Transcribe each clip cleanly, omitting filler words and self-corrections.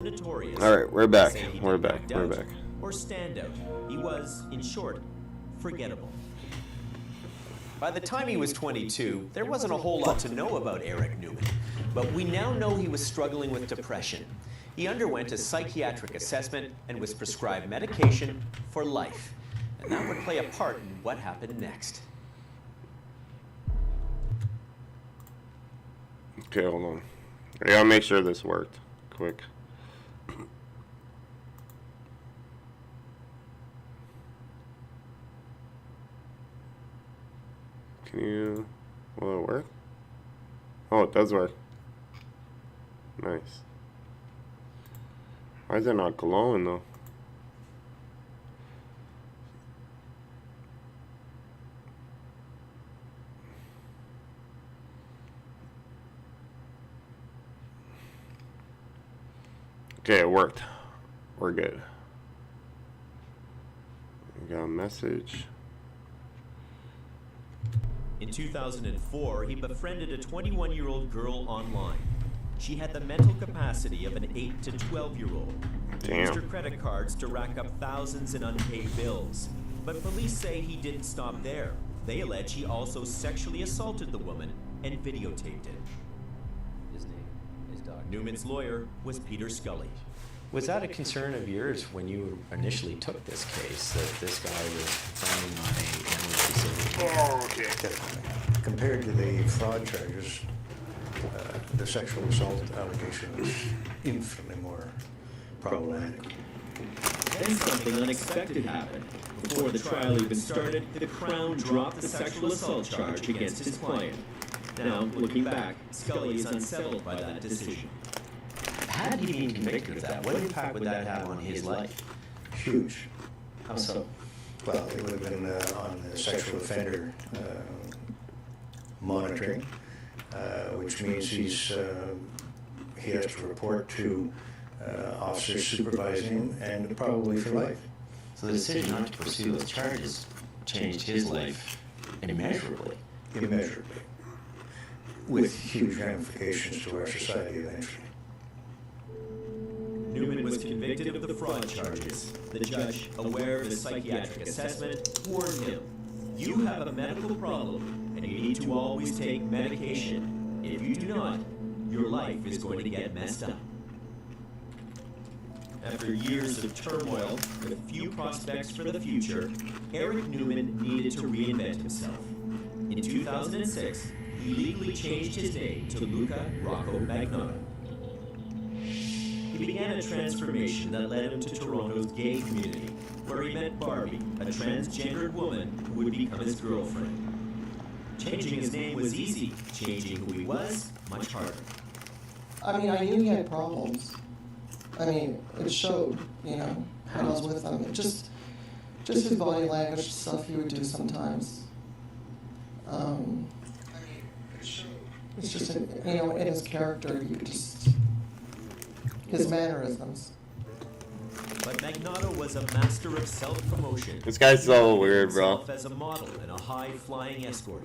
notorious. All right, we're back. Say he We're didn't back. act We're out back. Or stand out. He was, in short, forgettable. By the time he was 22, there wasn't a whole lot to know about Eric Newman. But we now know he was struggling with depression. He underwent a psychiatric assessment and was prescribed medication for life. And that would play a part in what happened next. Okay, hold on. I gotta make sure this worked. Quick. Can you... Will it work? Oh, it does work. Nice. Why is it not glowing though? Okay, it worked. We're good. We got a message. In 2004, he befriended a 21-year-old girl online. She had the mental capacity of an 8 to 12-year-old. He used her credit cards to rack up thousands in unpaid bills. But police say he didn't stop there. They allege he also sexually assaulted the woman and videotaped it. His name is Dr. Newman's lawyer was Peter Scully. Was that a concern of yours when you initially took this case, that this guy was planning on a mental facility? Definitely. Compared to the fraud charges, the sexual assault allegation is infinitely more problematic. Then something unexpected happened. Before the trial even started, the Crown dropped the sexual assault charge against his client. Now, looking back, Scully is unsettled by that decision. Had he been convicted of that, what impact would that have on his life? Huge. How so? Well, it would have been on the sexual offender monitoring, which means he has to report to officers supervising him, and probably for life. So the decision not to pursue those charges changed his life immeasurably. Immeasurably. With huge ramifications to our society eventually. Newman was convicted of the fraud charges. The judge, aware of his psychiatric assessment, warned him, "You have a medical problem, and you need to always take medication. If you do not, your life is going to get messed up." After years of turmoil, with few prospects for the future, Eric Newman needed to reinvent himself. In 2006, he legally changed his name to Luca Rocco Magnotta. He began a transformation that led him to Toronto's gay community, where he met Barbie, a transgendered woman who would become his girlfriend. Changing his name was easy. Changing who he was, much harder. I mean, I knew he had problems. I mean, it showed, you know, when I was with him. It just his body language stuff he would do sometimes. It's just, you know, in his character, you just, his mannerisms. But Magnotta was a master of self-promotion. This guy's so He weird, bro. himself as a model and a high-flying escort.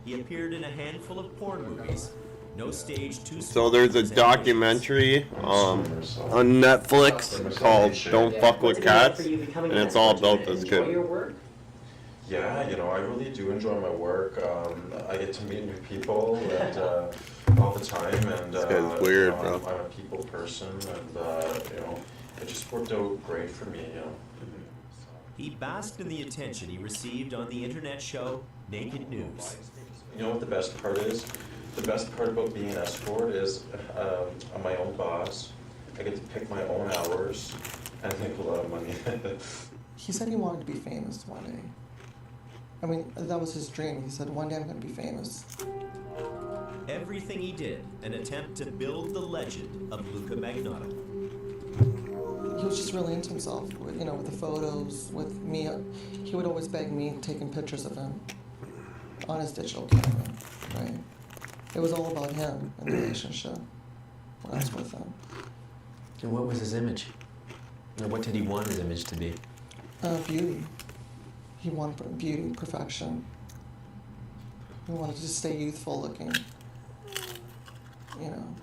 He appeared in a handful of porn movies. No stage too So there's a documentary on Netflix called Don't Fuck With Cats, and it's all about this kid. Yeah, you know, I really do enjoy my work. I get to meet new people and, all the time, and This guy's weird, you bro. know, I'm a people person, and you know, it just worked out great for me, you know. He basked in the attention he received on the internet show Naked News. You know what the best part is? The best part about being an escort is I'm my own boss. I get to pick my own hours, and I make a lot of money. He said he wanted to be famous one day. I mean, that was his dream. He said, one day I'm going to be famous. Everything he did, an attempt to build the legend of Luca Magnotta. He was just really into himself, with, you know, with the photos, with me. He would always beg me taking pictures of him on his digital camera, right? It was all about him and the relationship when I was with him. And what was his image? Or what did he want his image to be? Beauty. He wanted beauty, perfection. He wanted to stay youthful looking. You know.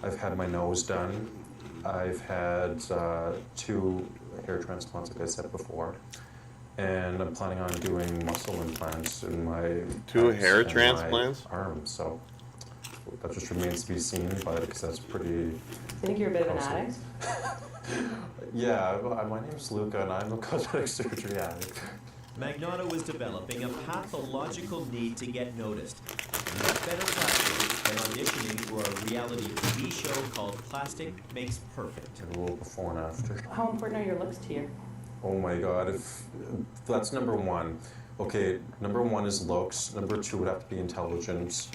I've had my nose done. I've had 2 hair transplants, like I said before, and I'm planning on doing muscle implants in my 2 pecs hair and my transplants? arms. So that just remains to be seen, but because that's pretty. Do you think you're a bit of an costly. addict? Yeah, my name's Luca, and I'm a cosmetic surgery addict. Magnotta was developing a pathological need to get noticed. And what better platform than auditioning for a reality TV show called Plastic Makes Perfect. A little before and after. How important are your looks to you? Oh my God, if that's number 1. Okay, number 1 is looks. Number 2 would have to be intelligence.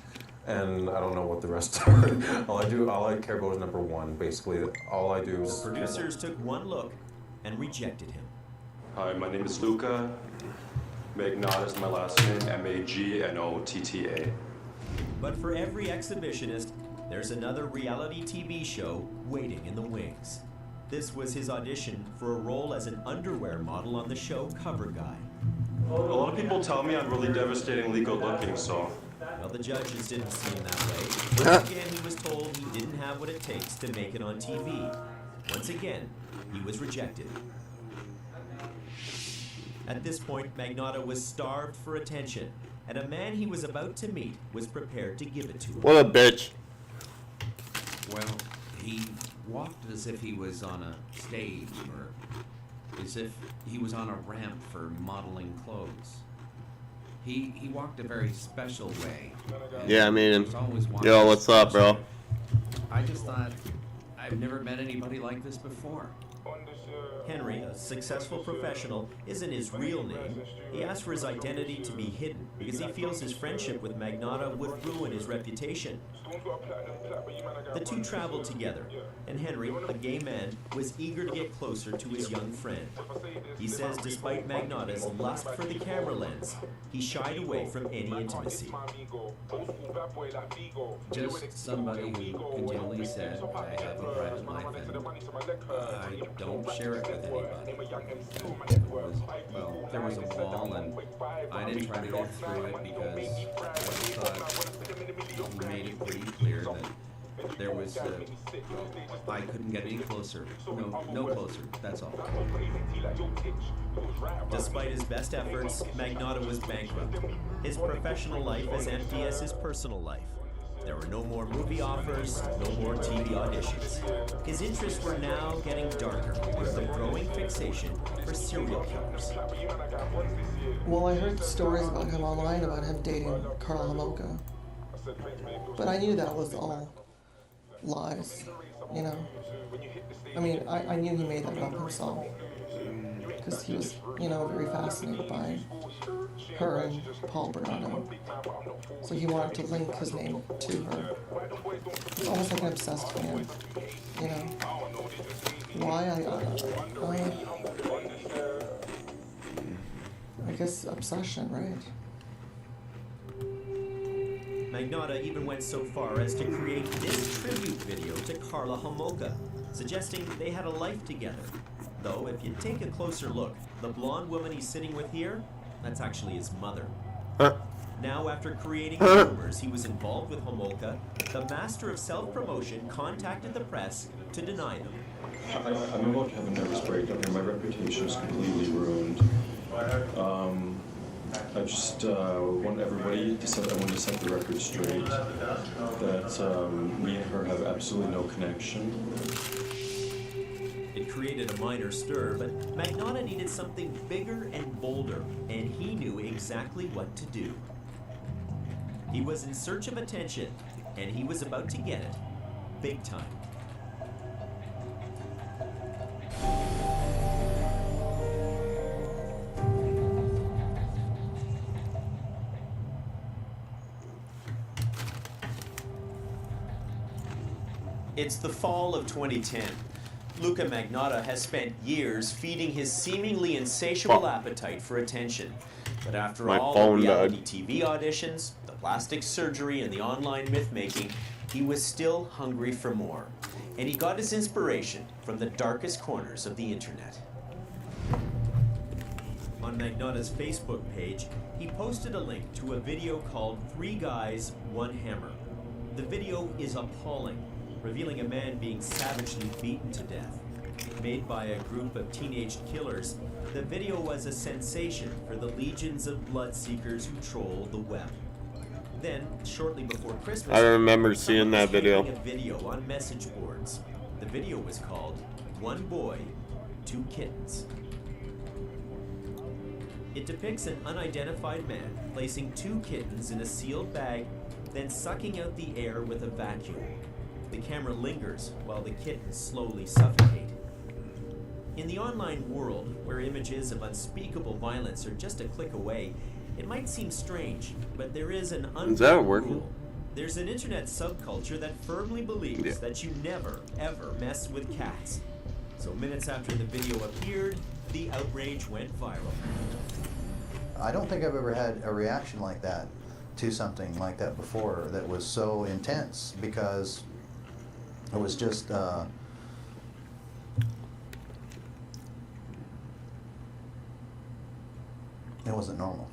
And I don't know what the rest are. all I care about is number 1, basically. All I do is. The producers took one look and rejected him. Hi, my name is Luca. Magnotta is my last name, Magnotta. But for every exhibitionist, there's another reality TV show waiting in the wings. This was his audition for a role as an underwear model on the show Cover Guy. A lot of people tell me I'm really devastatingly good looking, so. Well, the judges didn't see him that way. Once again, he was told he didn't have what it takes to make it on TV. Once again, he was rejected. At this point, Magnotta was starved for attention, and a man he was about to meet was prepared to give it to him. What a bitch. Well, he walked as if he was on a stage, or as if he was on a ramp for modeling clothes. He walked a very special way. Yeah, I mean, was always wanting yo, to what's up, bro? I just thought, I've never met anybody like this before. Henry, a successful professional, isn't his real name. He asked for his identity to be hidden because he feels his friendship with Magnotta would ruin his reputation. The two traveled together, and Henry, a gay man, was eager to get closer to his young friend. He says despite Magnotta's lust for the camera lens, he shied away from any intimacy. Just somebody who continually said, I have a private life and I don't share it with anybody. There was a wall and I didn't try to get through it because I thought he made it pretty clear that there was, I couldn't get any closer. No closer, that's all. Despite his best efforts, Magnotta was bankrupt. His professional life as empty as his personal life. There were no more movie offers, no more TV auditions. His interests were now getting darker with a growing fixation for serial killers. Well, I heard stories about him online about him dating Karla Homolka. But I knew that was all lies, you know. I mean, I knew he made that up himself. Because he was, you know, very fascinated by her and Paul Bernardo. So he wanted to link his name to her. It's almost like an obsessed fan, you know. Why? I guess obsession, right? Magnotta even went so far as to create this tribute video to Karla Homolka, suggesting they had a life together. Though, if you take a closer look, the blonde woman he's sitting with here, that's actually his mother. Now, after creating rumors he was involved with Homolka, the master of self-promotion contacted the press to deny them. I'm about to have a nervous breakdown here. My reputation is completely ruined. I just want everybody to set the record straight that me and her have absolutely no connection. It created a minor stir, but Magnotta needed something bigger and bolder, and he knew exactly what to do. He was in search of attention, and he was about to get it, big time. It's the fall of 2010. Luca Magnotta has spent years feeding his seemingly insatiable appetite for attention. But after all the reality TV auditions, the plastic surgery, and the online myth-making, he was still hungry for more. And he got his inspiration from the darkest corners of the internet. On Magnotta's Facebook page, he posted a link to a video called 3 Guys, 1 Hammer. The video is appalling. revealing a man being savagely beaten to death. Made by a group of teenage killers, the video was a sensation for the legions of bloodseekers who troll the web. Then, shortly before Christmas, I remember someone seeing that was video. sharing a video on message boards. The video was called One Boy, Two Kittens. It depicts an unidentified man placing 2 kittens in a sealed bag, then sucking out the air with a vacuum. The camera lingers while the kittens slowly suffocate. In the online world, where images of unspeakable violence are just a click away, it might seem strange, but there is an Is that unwritten working? rule. There's an internet subculture that firmly believes Yeah. that you never, ever mess with cats. So minutes after the video appeared, the outrage went viral. I don't think I've ever had a reaction like that to something like that before that was so intense, because it was just it wasn't normal.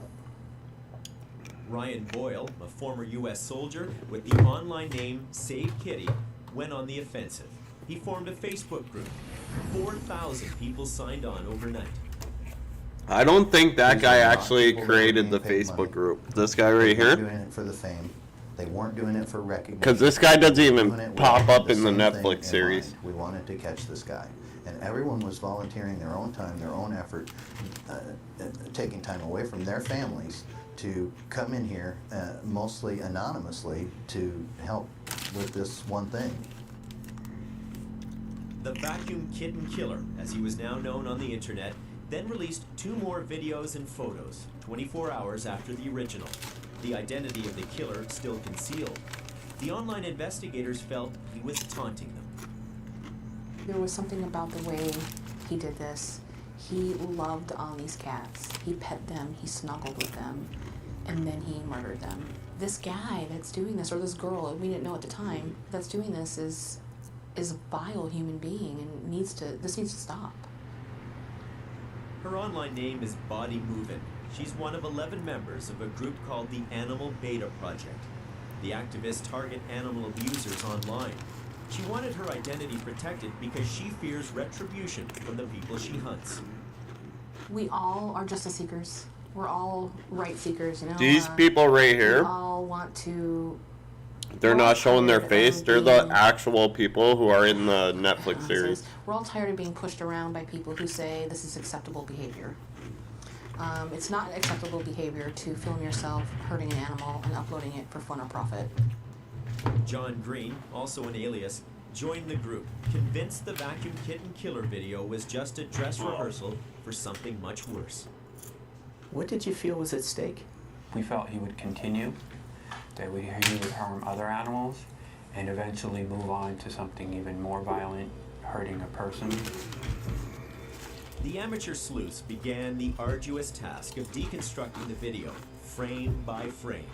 Ryan Boyle, a former U.S. soldier with the online name Save Kitty, went on the offensive. He formed a Facebook group. 4,000 people signed on overnight. I don't think that These guy are not actually people that are created the getting paid Facebook money. group. This guy right They weren't here? doing it for the fame. They weren't doing it for recognition. Because this guy doesn't They were even doing it with pop up in the same thing Netflix in series. mind. We wanted to catch this guy. And everyone was volunteering their own time, their own effort, taking time away from their families to come in here, mostly anonymously, to help with this one thing. The Vacuum Kitten Killer, as he was now known on the internet, then released 2 more videos and photos, 24 hours after the original. The identity of the killer still concealed. The online investigators felt he was taunting them. There was something about the way he did this. He loved on these cats. He pet them, he snuggled with them, and then he murdered them. This guy that's doing this, or this girl, we didn't know at the time, that's doing this is a vile human being and this needs to stop. Her online name is Body Movin'. She's one of 11 members of a group called the Animal Beta Project. The activists target animal abusers online. She wanted her identity protected because she fears retribution from the people she hunts. We all are justice seekers. We're all right seekers, you know. These people right We here, all want to. they're we're all not showing their tired face. of They're the being- actual people who are in the Netflix Says, series. we're all tired of being pushed around by people who say this is acceptable behavior. It's not acceptable behavior to film yourself hurting an animal and uploading it for fun or profit. John Green, also an alias, joined the group, convinced the Vacuum Kitten Killer video was just a dress rehearsal for something much worse. What did you feel was at stake? We felt he would continue, that he would harm other animals, and eventually move on to something even more violent, hurting a person. The amateur sleuths began the arduous task of deconstructing the video, frame by frame,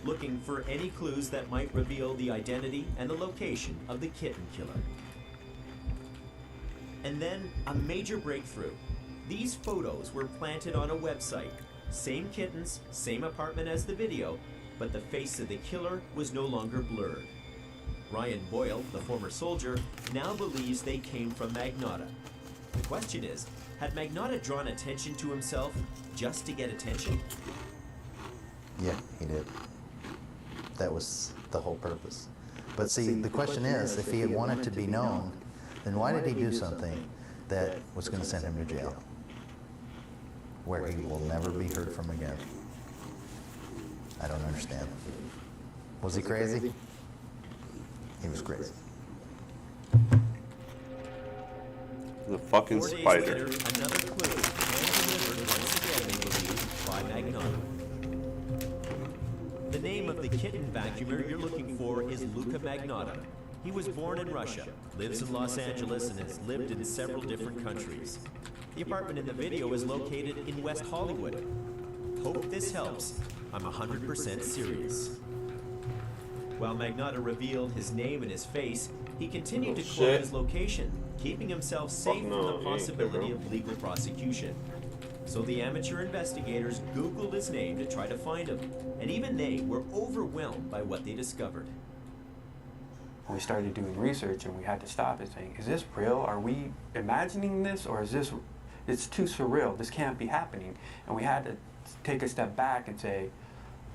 looking for any clues that might reveal the identity and the location of the kitten killer. And then, a major breakthrough. These photos were planted on a website. Same kittens, same apartment as the video, but the face of the killer was no longer blurred. Ryan Boyle, the former soldier, now believes they came from Magnotta. The question is, had Magnotta drawn attention to himself just to get attention? Yeah, he did. That was the whole purpose. But see, the question is, if he had wanted to be known, then why did he do something that was going to send him to jail, where he will never be heard from again? I don't understand. Was he crazy? He was crazy. The fucking 4 days spider. later, another clue, and delivered once again, they believe, by Magnotta. The name of the kitten vacuumer you're looking for is Luca Magnotta. He was born in Russia, lives in Los Angeles, and has lived in several different countries. The apartment in the video is located in West Hollywood. Hope this helps. I'm 100% serious. While Magnotta revealed his name and his face, he continued to quote shit. his location, keeping himself safe from no, the he ain't possibility there, of legal prosecution. So the amateur investigators Googled his name to try to find him, and even they were overwhelmed by what they discovered. We started doing research and we had to stop and saying, is this real? Are we imagining this, or is this, it's too surreal, this can't be happening. And we had to take a step back and say,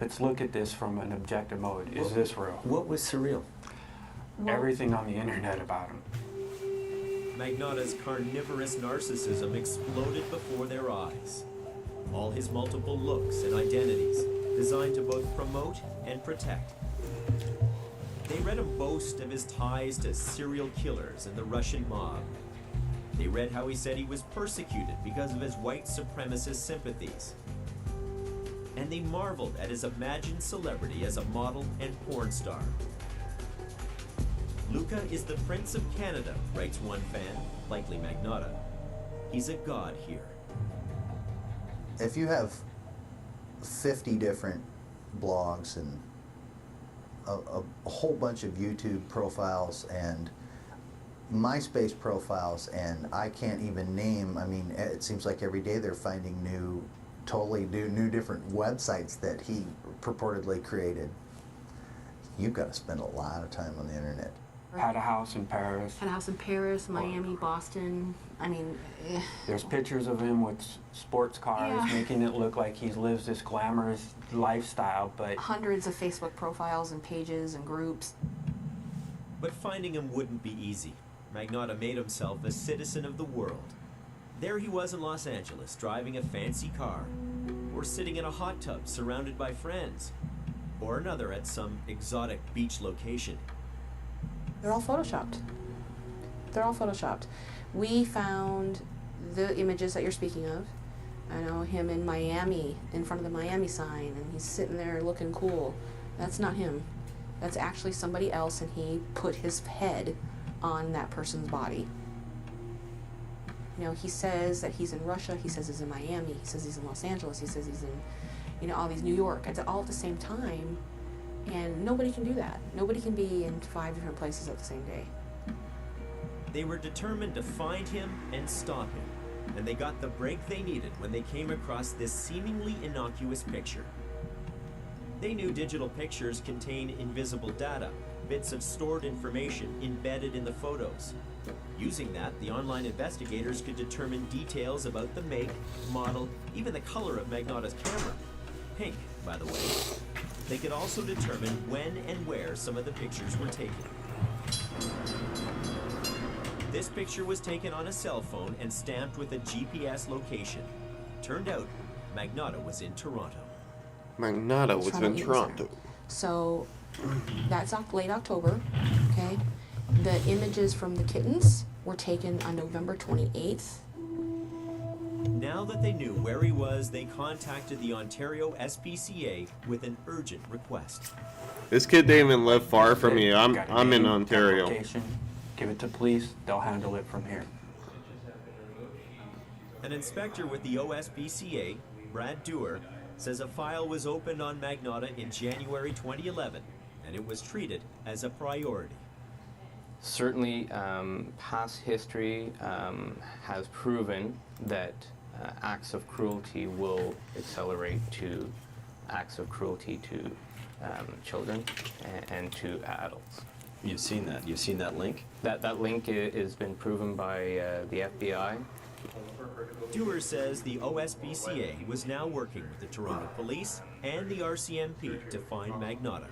let's look at this from an objective mode. Is this real? What was surreal? Everything on the internet about him. Magnotta's carnivorous narcissism exploded before their eyes. All his multiple looks and identities, designed to both promote and protect. They read him boast of his ties to serial killers and the Russian mob. They read how he said he was persecuted because of his white supremacist sympathies. And they marveled at his imagined celebrity as a model and porn star. Luca is the Prince of Canada, writes one fan, likely Magnotta. He's a god here. If you have 50 different blogs and a whole bunch of YouTube profiles and MySpace profiles, and I can't even name, I mean, it seems like every day they're finding new different websites that he purportedly created. You've got to spend a lot of time on the internet. Had a house in Paris. Had a house in Paris, Miami, Boston. I mean, There's pictures of him with sports cars, Yeah. making it look like he lives this glamorous lifestyle, but hundreds of Facebook profiles and pages and groups. But finding him wouldn't be easy. Magnotta made himself a citizen of the world. There he was in Los Angeles, driving a fancy car, or sitting in a hot tub surrounded by friends, or another at some exotic beach location. They're all photoshopped. They're all photoshopped. We found the images that you're speaking of. I know him in Miami, in front of the Miami sign, and he's sitting there looking cool. That's not him. That's actually somebody else, and he put his head on that person's body. You know, he says that he's in Russia, he says he's in Miami, he says he's in Los Angeles, he says he's in, you know, all these New York. It's all at the same time, and nobody can do that. Nobody can be in 5 different places at the same day. They were determined to find him and stop him, and they got the break they needed when they came across this seemingly innocuous picture. They knew digital pictures contain invisible data, bits of stored information embedded in the photos. Using that, the online investigators could determine details about the make, model, even the color of Magnotta's camera. Pink, by the way. They could also determine when and where some of the pictures were taken. This picture was taken on a cell phone and stamped with a GPS location. Turned out, Magnotta was in Toronto. Magnotta was in Toronto. So that's late October, okay? The images from the kittens were taken on November 28th. Now that they knew where he was, they contacted the Ontario SPCA with an urgent request. This kid didn't even live far from me. I'm in Ontario. Location, give it to police, they'll handle it from here. An inspector with the OSPCA, Brad Dewar, says a file was opened on Magnotta in January 2011, and it was treated as a priority. Certainly, past history has proven that acts of cruelty will accelerate to acts of cruelty to children and to adults. You've seen that? You've seen that link? That link has been proven by the FBI. Dewar says the OSPCA was now working with the Toronto Police and the RCMP to find Magnotta.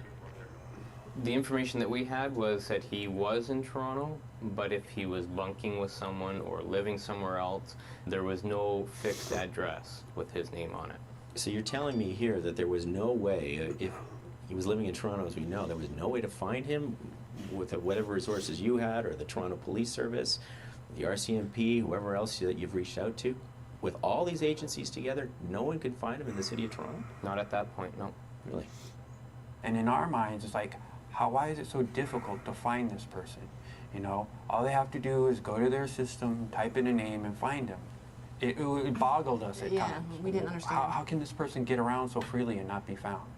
The information that we had was that he was in Toronto, but if he was bunking with someone or living somewhere else, there was no fixed address with his name on it. So you're telling me here that there was no way, if he was living in Toronto as we know, there was no way to find him with whatever resources you had, or the Toronto Police Service, the RCMP, whoever else that you've reached out to? With all these agencies together, no one could find him in the city of Toronto? Not at that point, no. Really? And in our minds, it's like, why is it so difficult to find this person? You know, all they have to do is go to their system, type in a name, and find him. It boggled us at times. We didn't understand. How can this person get around so freely and not be found?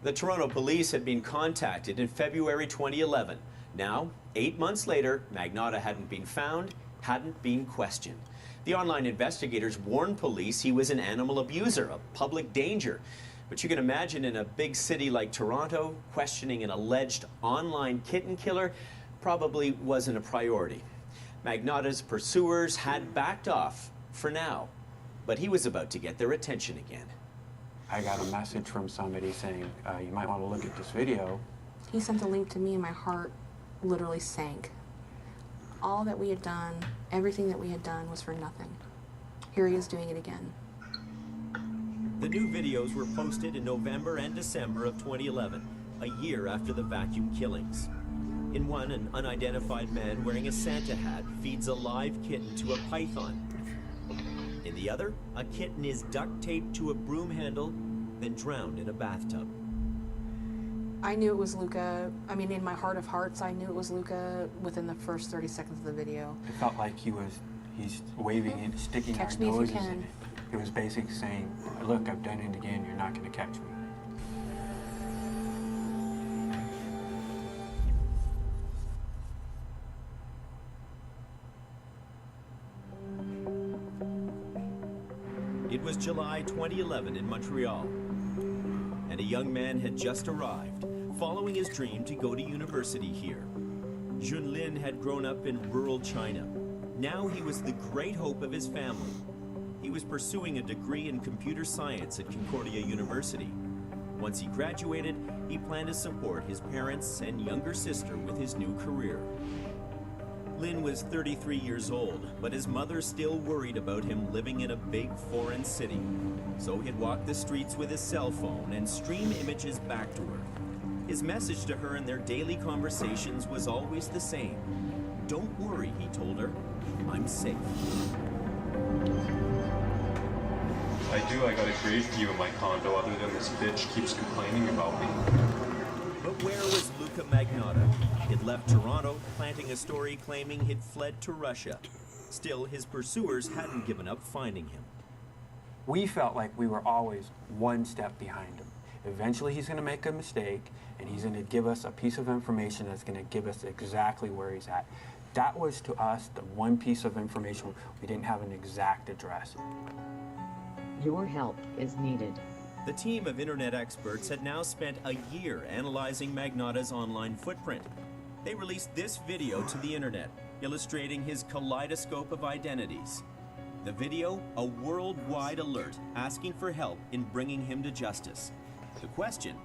The Toronto Police had been contacted in February 2011. Now, 8 months later, Magnotta hadn't been found, hadn't been questioned. The online investigators warned police he was an animal abuser, a public danger. But you can imagine in a big city like Toronto, questioning an alleged online kitten killer probably wasn't a priority. Magnotta's pursuers had backed off for now, but he was about to get their attention again. I got a message from somebody saying, you might want to look at this video. He sent a link to me and my heart literally sank. All that we had done, everything that we had done was for nothing. Here he is doing it again. The new videos were posted in November and December of 2011, a year after the vacuum killings. In one, an unidentified man wearing a Santa hat feeds a live kitten to a python. In the other, a kitten is duct taped to a broom handle, then drowned in a bathtub. I knew it was Luca. I mean, in my heart of hearts, I knew it was Luca within the first 30 seconds of the video. It felt like he's waving and sticking Catch our me if you noses can. in it. It was basically saying, look, I've done it again, you're not going to catch me. It was July 2011 in Montreal, and a young man had just arrived, following his dream to go to university here. Junlin had grown up in rural China. Now he was the great hope of his family. He was pursuing a degree in computer science at Concordia University. Once he graduated, he planned to support his parents and younger sister with his new career. Lin was 33 years old, but his mother still worried about him living in a big foreign city. So he'd walk the streets with his cell phone and stream images back to her. His message to her in their daily conversations was always the same. Don't worry, he told her. I'm safe. I got a great view of my condo other than this bitch keeps complaining about me. But where was Luca Magnotta? He'd left Toronto, planting a story claiming he'd fled to Russia. Still, his pursuers hadn't given up finding him. We felt like we were always one step behind him. Eventually he's going to make a mistake, and he's going to give us a piece of information that's going to give us exactly where he's at. That was, to us, the one piece of information. We didn't have an exact address. Your help is needed. The team of internet experts had now spent a year analyzing Magnotta's online footprint. They released this video to the internet, illustrating his kaleidoscope of identities. The video, a worldwide alert asking for help in bringing him to justice. The question,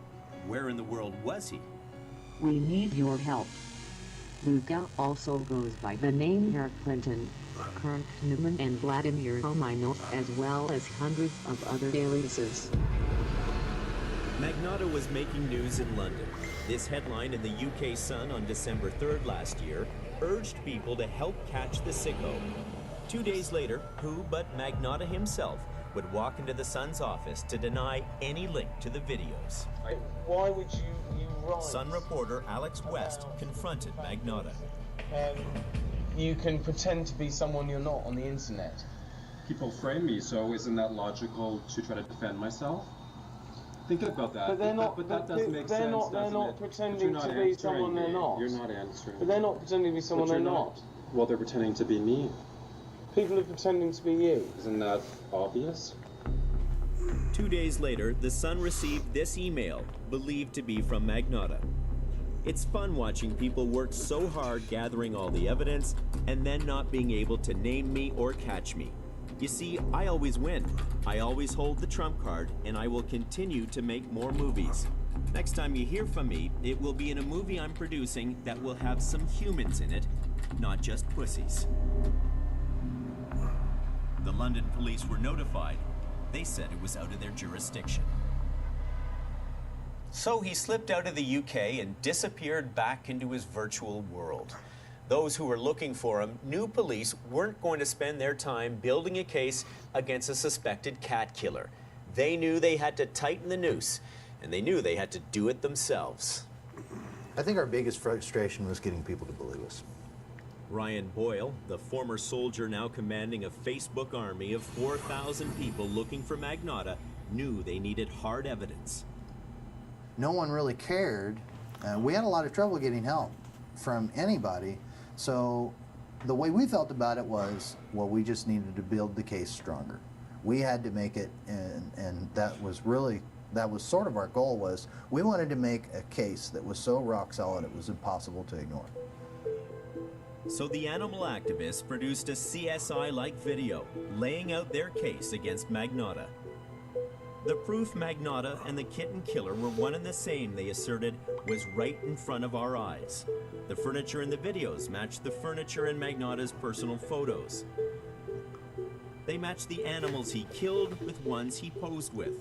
where in the world was he? We need your help. Luca also goes by the name Eric Clinton, Kirk Newman, and Vladimir Hominov, as well as hundreds of other aliases. Magnotta was making news in London. This headline in the UK Sun on December 3rd last year urged people to help catch the sicko. 2 days later, who but Magnotta himself would walk into the Sun's office to deny any link to the videos. Why would you write? Sun reporter Alex West confronted Magnotta. You can pretend to be someone you're not on the internet. People frame me, so isn't that logical to try to defend myself? Think about that. But they're not. But that doesn't make sense, They're not it? pretending But to you're be not someone they're answering me. not. You're not answering. But they're not pretending to be someone But they're you're not. Well, they're pretending to be me. People are pretending to be you. Isn't that obvious? 2 days later, the Sun received this email, believed to be from Magnotta. It's fun watching people work so hard gathering all the evidence and then not being able to name me or catch me. You see, I always win. I always hold the trump card, and I will continue to make more movies. Next time you hear from me, it will be in a movie I'm producing that will have some humans in it, not just pussies. The London police were notified. They said it was out of their jurisdiction. So he slipped out of the UK and disappeared back into his virtual world. Those who were looking for him knew police weren't going to spend their time building a case against a suspected cat killer. They knew they had to tighten the noose, and they knew they had to do it themselves. I think our biggest frustration was getting people to believe us. Ryan Boyle, the former soldier now commanding a Facebook army of 4,000 people looking for Magnotta, knew they needed hard evidence. No one really cared. We had a lot of trouble getting help from anybody. So the way we felt about it was, well, we just needed to build the case stronger. We had to make it, and that was really that was sort of our goal. Was we wanted to make a case that was so rock solid it was impossible to ignore. So the animal activists produced a CSI-like video laying out their case against Magnotta. The proof Magnotta and the kitten killer were one and the same, they asserted, was right in front of our eyes. The furniture in the videos matched the furniture in Magnotta's personal photos. They matched the animals he killed with ones he posed with.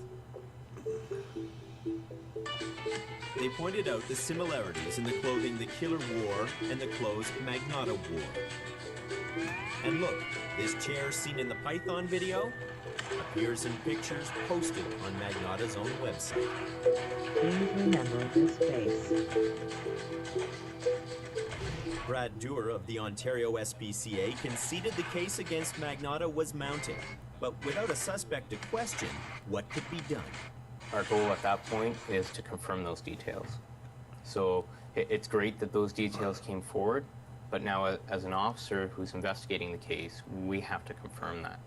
They pointed out the similarities in the clothing the killer wore and the clothes Magnotta wore. And look, this chair seen in the Python video appears in pictures posted on Magnotta's own website. Please remember this face. Brad Dewar of the Ontario SPCA conceded the case against Magnotta was mounting, but without a suspect to question, what could be done? Our goal at that point is to confirm those details. So it's great that those details came forward, but now as an officer who's investigating the case, we have to confirm that.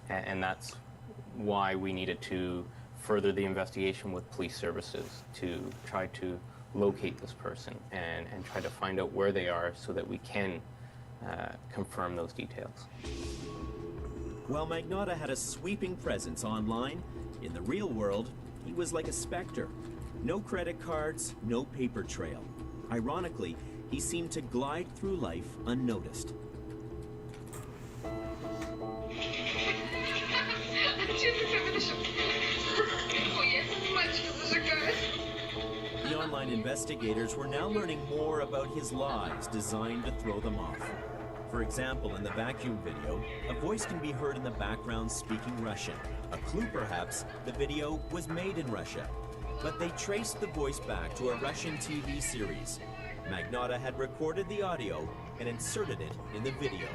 And that's why we needed to further the investigation with police services to try to locate this person and try to find out where they are so that we can confirm those details. While Magnotta had a sweeping presence online, in the real world, he was like a specter. No credit cards, no paper trail. Ironically, he seemed to glide through life unnoticed. The online investigators were now learning more about his lies designed to throw them off. For example, in the vacuum video, a voice can be heard in the background speaking Russian. A clue, perhaps, the video was made in Russia. But they traced the voice back to a Russian TV series. Magnotta had recorded the audio and inserted it in the video.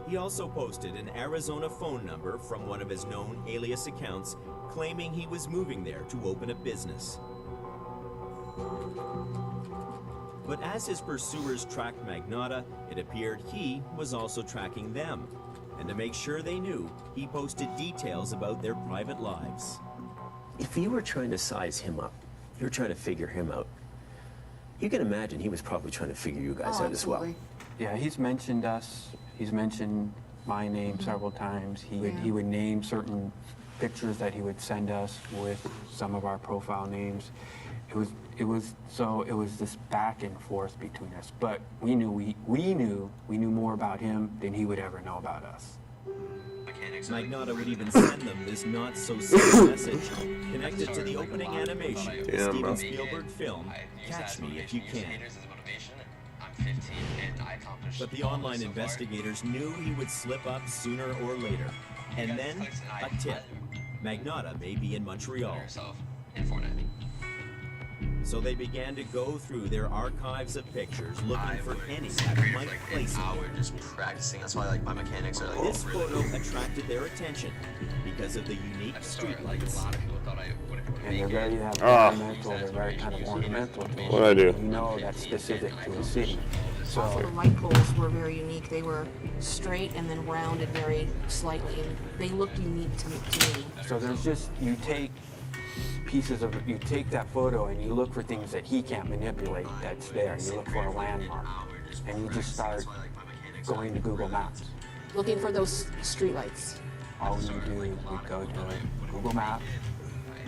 He also posted an Arizona phone number from one of his known alias accounts, claiming he was moving there to open a business. But as his pursuers tracked Magnotta, it appeared he was also tracking them. And to make sure they knew, he posted details about their private lives. If you were trying to size him up, you were trying to figure him out, you can imagine he was probably trying to figure you guys out as well. Yeah, he's mentioned us. He's mentioned my name several times. He would name certain pictures that he would send us with some of our profile names. It was this back and forth between us. But we knew more about him than he would ever know about us. Magnotta would even send them this not-so-subtle message connected to the opening animation of the Steven Spielberg film, Catch Me If You Can. But the online investigators knew he would slip up sooner or later. And then, a tip. Magnotta may be in Montreal. So they began to go through their archives of pictures, looking for any that might place him. We're just practicing. That's why like my mechanics are like. This photo attracted their attention because of the unique streetlights. And they're very ornamental. They're very kind of ornamental. What'd I do? You know that's specific to a city. So Also, the light poles were very unique. They were straight and then rounded very slightly, and they looked unique to me. So there's just, you take that photo and you look for things that he can't manipulate that's there. You look for a landmark and you just start going to Google Maps. Looking for those streetlights. All we do, we go to Google Maps,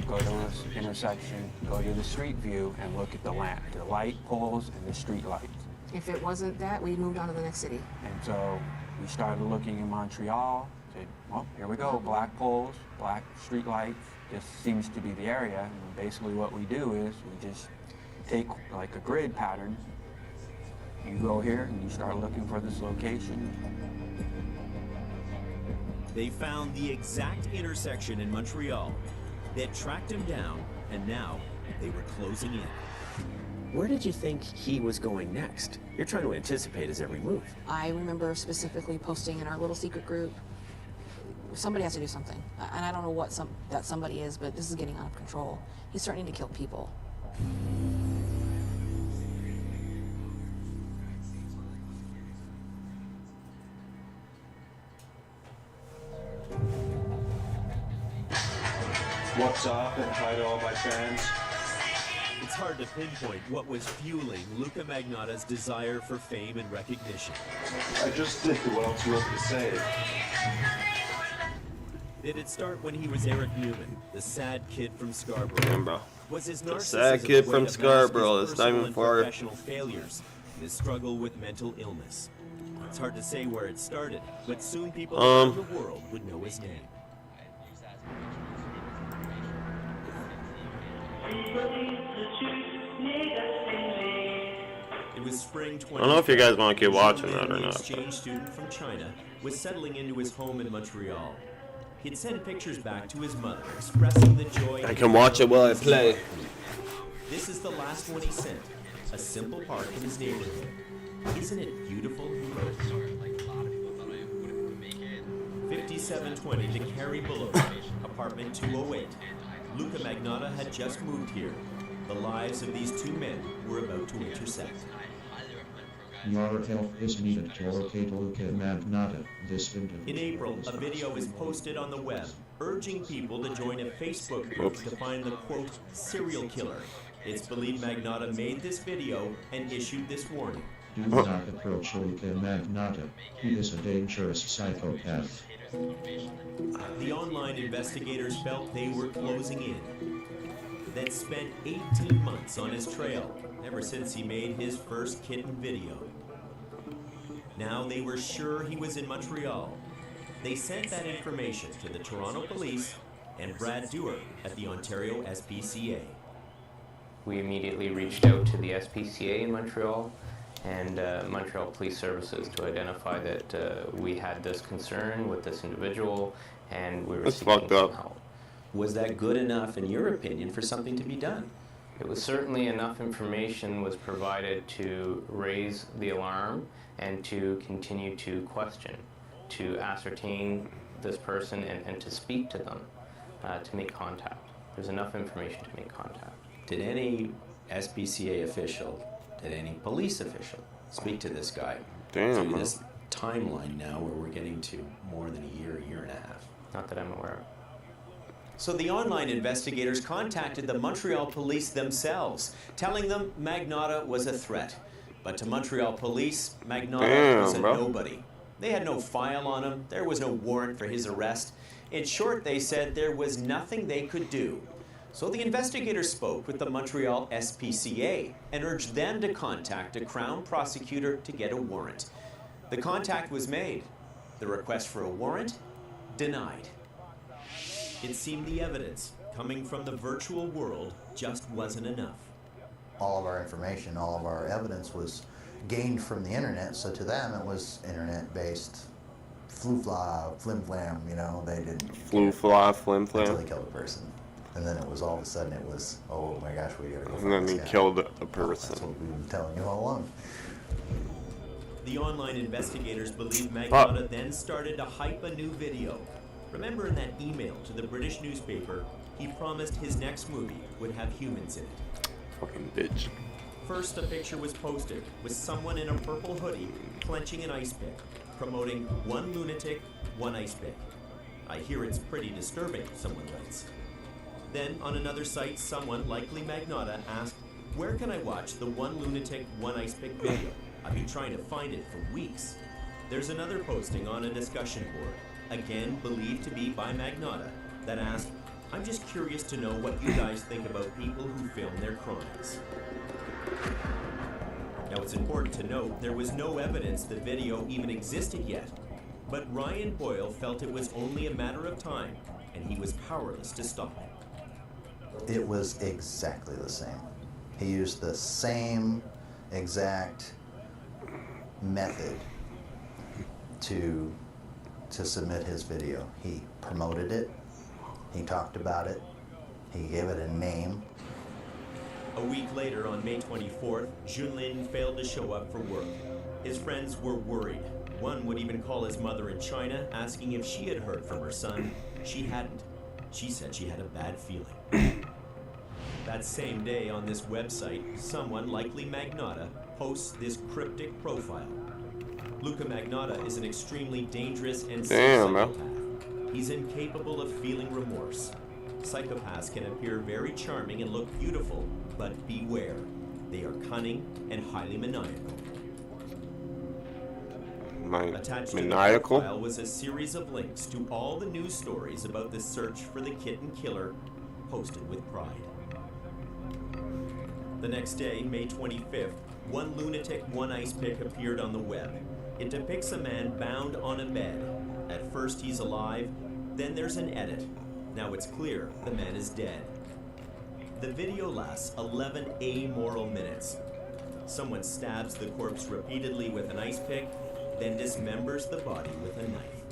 go to this intersection, go to the street view and look at the light poles and the street lights. If it wasn't that, we moved on to the next city. And so we started looking in Montreal, said, well, here we go, black poles, black street lights. This seems to be the area, and basically what we do is we just take like a grid pattern. You go here and you start looking for this location. They found the exact intersection in Montreal. They had tracked him down, and now they were closing in. Where did you think he was going next? You're trying to anticipate his every move. I remember specifically posting in our little secret group, somebody has to do something. And I don't know what that somebody is, but this is getting out of control. He's starting to kill people. What's up, and hi to all my fans. It's hard to pinpoint what was fueling Luka Magnotta's desire for fame and recognition. I just did what else was to say. Did it start when he was Eric Newman, the sad kid from Scarborough? Damn, bro. Was his The narcissism sad kid a way from to mask Scarborough. his It's not personal even and far. professional failures, and his struggle with mental illness? It's hard to say where it started, but soon people around the world would know his name. It was spring 20. I don't know if you guys want to keep watching that or An not. exchange student from China was settling into his home in Montreal. He'd sent pictures back to his mother, expressing the joy. I can watch it while I play. This is the last one he sent. A simple park in his neighborhood. Isn't it beautiful? 5720 to Carrie Boulevard, apartment 208. Luka Magnotta had just moved here. The lives of these two men were about to intersect. Your help is needed to locate Luka Magnotta. This individual. In April, a video is posted on the web, urging people to join a Facebook group to find the, quote, serial killer. It's believed Magnotta made this video and issued this warning. Do not approach Luka Magnotta. He is a dangerous psychopath. The online investigators felt they were closing in. They'd spent 18 months on his trail, ever since he made his first kitten video. Now they were sure he was in Montreal. They sent that information to the Toronto Police and Brad Dewar at the Ontario SPCA. We immediately reached out to the SPCA in Montreal and Montreal Police Services to identify that we had this concern with this individual and we were That's seeking fucked some up. help. Was that good enough, in your opinion, for something to be done? It was certainly enough information was provided to raise the alarm and to continue to question, to ascertain this person and to speak to them, to make contact. There's enough information to make contact. Did any SPCA official, did any police official speak to this guy? Damn, through bro. this timeline now where we're getting to more than a year and a half? Not that I'm aware of. So the online investigators contacted the Montreal police themselves, telling them Magnotta was a threat. But to Montreal police, Magnotta was a nobody. They had no file on him, there was no warrant for his arrest. In short, they said there was nothing they could do. So the investigators spoke with the Montreal SPCA and urged them to contact a Crown prosecutor to get a warrant. The contact was made. The request for a warrant, denied. It seemed the evidence coming from the virtual world just wasn't enough. All of our information, all of our evidence was gained from the internet, so to them it was internet-based flu-fla, flim-flam, you know, they didn't... Flu-fla, flim-flam. Until they killed a person. And then it was all of a sudden it was, oh my gosh, we gotta go And find then this he guy. killed a person. That's what we've been telling you all along. The online investigators believe Magnotta then started to hype a new video. Remember in that email to the British newspaper, he promised his next movie would have humans in it. Fucking bitch. First, a picture was posted with someone in a purple hoodie clenching an ice pick, promoting one lunatic, one ice pick. I hear it's pretty disturbing, someone writes. Then, on another site, someone, likely Magnotta, asked, where can I watch the one lunatic, one ice pick video? I've been trying to find it for weeks. There's another posting on a discussion board, again believed to be by Magnotta, that asked, I'm just curious to know what you guys think about people who film their crimes. Now it's important to note there was no evidence the video even existed yet, but Ryan Boyle felt it was only a matter of time, and he was powerless to stop it. It was exactly the same. He used the same exact method to submit his video. He promoted it, he talked about it, he gave it a name. A week later, on May 24th, Junlin failed to show up for work. His friends were worried. One would even call his mother in China, asking if she had heard from her son. She hadn't. She said she had a bad feeling. That same day on this website, someone, likely Magnotta, posts this cryptic profile. Luka Magnotta is an extremely dangerous and sick psychopath. He's incapable of feeling remorse. Psychopaths can appear very charming and look beautiful, but beware. They are cunning and highly maniacal. Attached to the Maniacal? profile was a series of links to all the news stories about the search for the kitten killer, posted with pride. The next day, May 25th, one lunatic, one ice pick appeared on the web. It depicts a man bound on a bed. At first he's alive, then there's an edit. Now it's clear the man is dead. The video lasts 11 amoral minutes. Someone stabs the corpse repeatedly with an ice pick, then dismembers the body with a knife.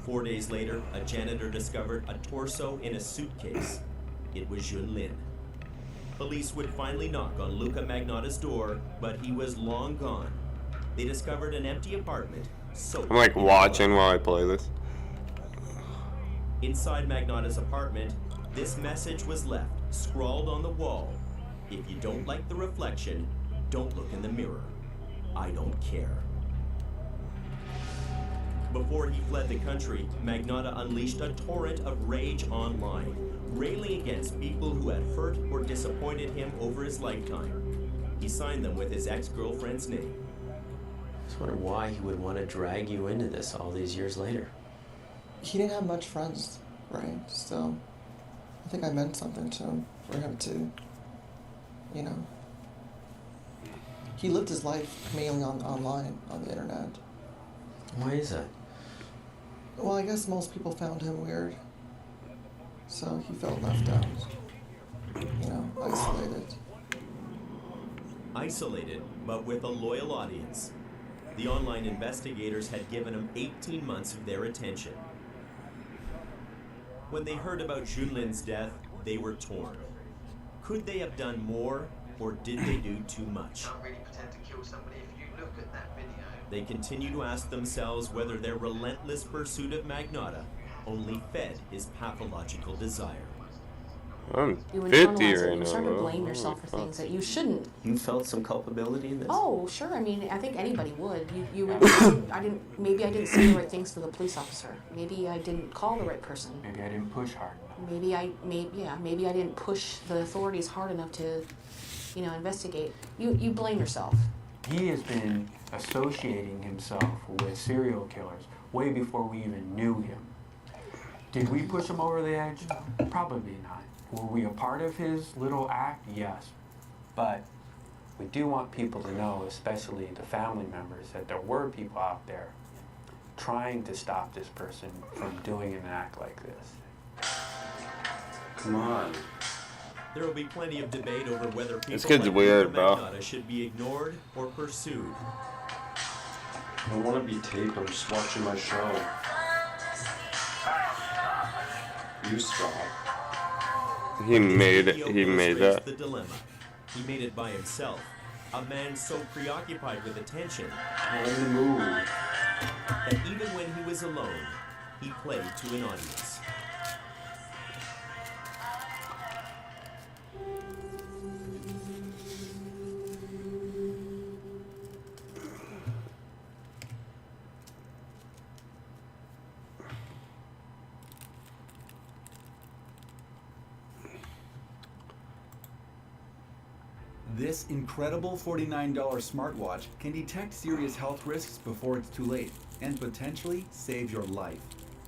4 days later, a janitor discovered a torso in a suitcase. It was Yun Lin. Police would finally knock on Luca Magnotta's door, but he was long gone. They discovered an empty apartment. I'm like watching while I play this. Inside Magnotta's apartment, this message was left, scrawled on the wall. If you don't like the reflection, don't look in the mirror. I don't care. Before he fled the country, Magnotta unleashed a torrent of rage online, railing against people who had hurt or disappointed him over his lifetime. He signed them with his ex-girlfriend's name. I just wonder why he would want to drag you into this all these years later. He didn't have much friends, right? So I think I meant something to him for him to, you know. He lived his life mainly online, on the internet. Why is that? Well, I guess most people found him weird. So he felt left out. You know, isolated. Isolated, but with a loyal audience. The online investigators had given him 18 months of their attention. When they heard about Junlin's death, they were torn. Could they have done more, or did they do too much? Don't really pretend to kill somebody. If you look at that video, They continue to ask themselves whether their relentless pursuit of Magnotta only fed his pathological desire. I'm You 50 internalize it. right You now. start to bro. blame yourself for things that you shouldn't. You felt some culpability in this? Oh, sure. I mean, I think anybody would. You would. Maybe I didn't say the right things to the police officer. Maybe I didn't call the right person. Maybe I didn't push hard. Maybe I didn't push the authorities hard enough to, investigate. You blame yourself. He has been associating himself with serial killers way before we even knew him. Did we push him over the edge? Probably not. Were we a part of his little act? Yes. But we do want people to know, especially the family members, that there were people out there trying to stop this person from doing an act like this. Come on. There will be plenty of debate over whether people This kid's like weird, Luca bro. Magnotta should be ignored or pursued. I don't want to be taped. I'm just watching my show. You stop. He made Video it. He made illustrates that. the dilemma. He made it by himself. A man so preoccupied with attention that even when he was alone, he played to an audience. This incredible $49 smartwatch can detect serious health risks before it's too late and potentially save your life.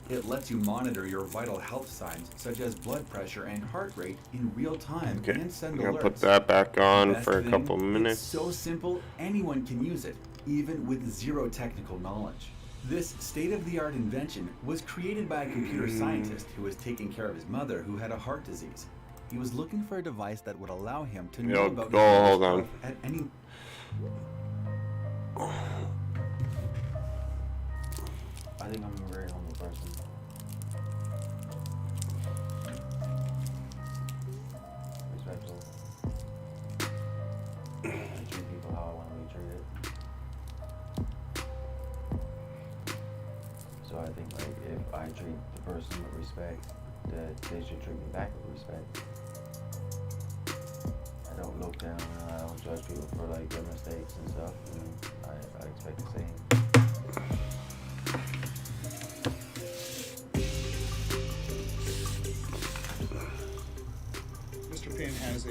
It lets you monitor your vital health signs such as blood pressure and heart rate in real time Okay, and send I'm gonna alerts. put that back on Best for a thing, couple minutes. It's so simple, anyone can use it, even with zero technical knowledge. This state-of-the-art invention was created by a computer scientist who was taking care of his mother who had a heart disease. He was looking for a device that would allow him to know Yo, about go, his mother's hold on. health at any. I think I'm a very humble person. Respectful. I treat people how I want to be treated. So I think like if I treat the person with respect, that they should treat me back with respect. I don't look down and I don't judge people for like their mistakes and stuff. You know, I expect the same.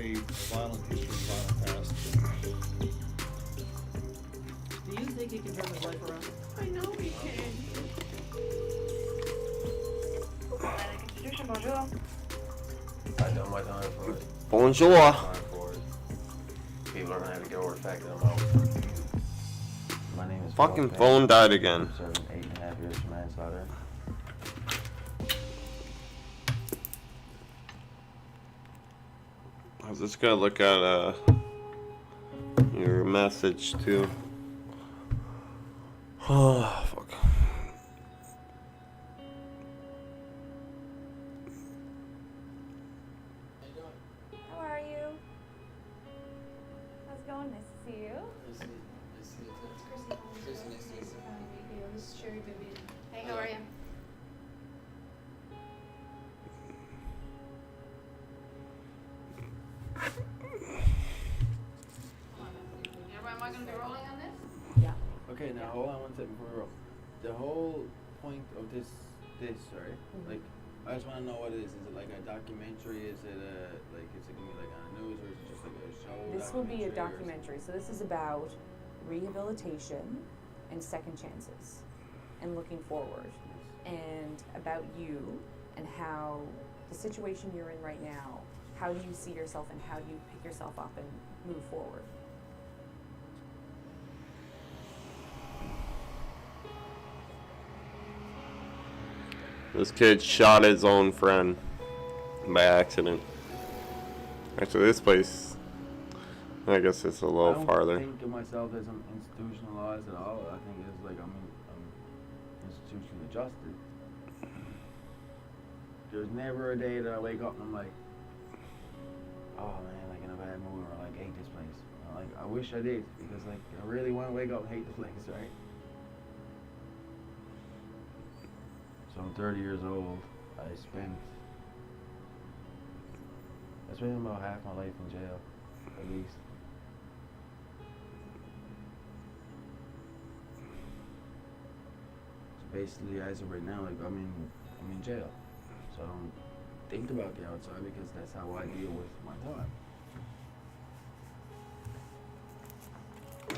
a violent history, violent past. Do you think he can turn his life around? I know he can. Bonjour. I done my time for it. Bonjour. Time for it. People are gonna have to get over the fact that I'm out. My name is Fucking Paul phone Payne. died again. I'm serving 8.5 years for manslaughter. I was just gonna look at your message too. Oh fuck. How are you? How's it going? Nice to see you. It's Chrissy. Nice to meet you. This is Sherry Vivian. Hey, how are you? Am I going to be rolling on this? Yeah. Okay, now hold on one second before we roll. The whole point of this, sorry, like, I just want to know what it is. Is it like a documentary? Is it is it gonna be like on the news, or is it just like a show? This will be a documentary, documentary. So this is about rehabilitation and second chances and looking forward and about you and how the situation you're in right now, how do you see yourself and how do you pick yourself up and move forward? This kid shot his own friend by accident. Actually, this place, I guess it's a little I farther. don't think of myself as I'm institutionalized at all. I think it's like I'm institutionally adjusted. There's never a day that I wake up and I'm like, oh man, like in a bad mood or like hate this place. Like I wish I did, because like I really want to wake up and hate the place, right? So I'm 30 years old. I spent about half my life in jail, at least. So basically, as of right now, like I'm in jail. So I don't think about the outside because that's how I deal with my time.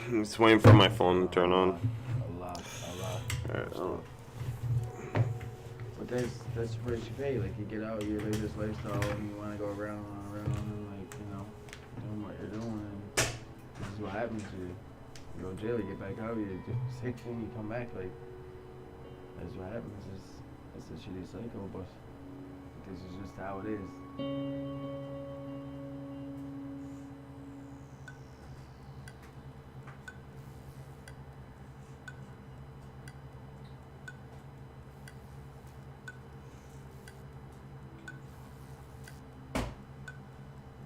I'm just waiting for my phone to turn on. A lot. Alright, But that's the price you pay. Like you get out, you live this lifestyle, and you want to go around and like doing what you're doing. And this is what happens to you. You go to jail, you get back out, you're sick, and you come back. Like that's what happens. It's a shitty cycle, but this is just how it is.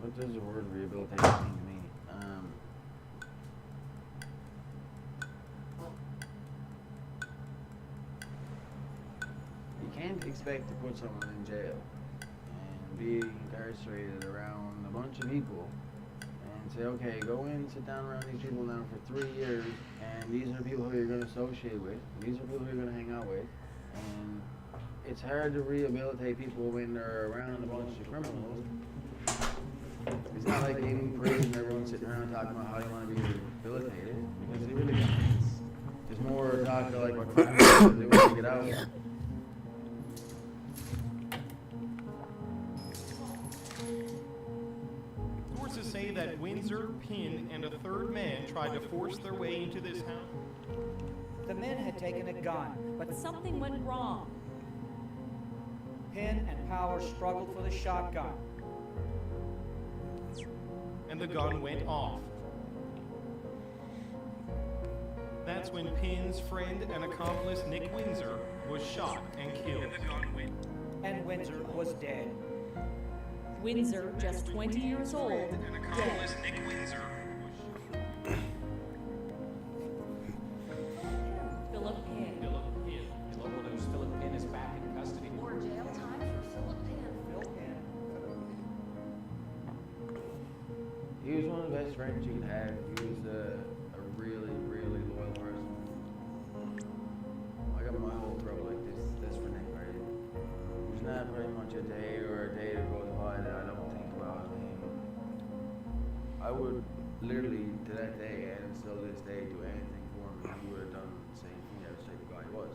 What does the word rehabilitation mean to me? You can't expect to put someone in jail and be incarcerated around a bunch of people and say, okay, go in, sit down around these people now for 3 years, and these are people who you're going to associate with, and these are people who you're going to hang out with, and it's hard to rehabilitate people when they're around a bunch of criminals. It's not like in prison everyone's sitting around talking about how you want to be rehabilitated, because they really don't. It's more talk like what criminals do when they get out. Sources say that Windsor, Pin, and a third man tried to force their way into this house. The men had taken a gun, but Something went wrong. Penn and Power struggled for the shotgun. And the gun went off. That's when Pin's friend and accomplice Nick Windsor was shot and killed. And Windsor was dead. Windsor, just 20 years old, dead. Nick Windsor. Philip Pin. Local news, Philip Pin is back in custody. More jail time for Philip Pin. He was one of the best friends you could have. He was a really, really loyal person. I got my whole throat like this for Nick, right? There's not pretty much a day or a day that goes by that I don't think about him why he was.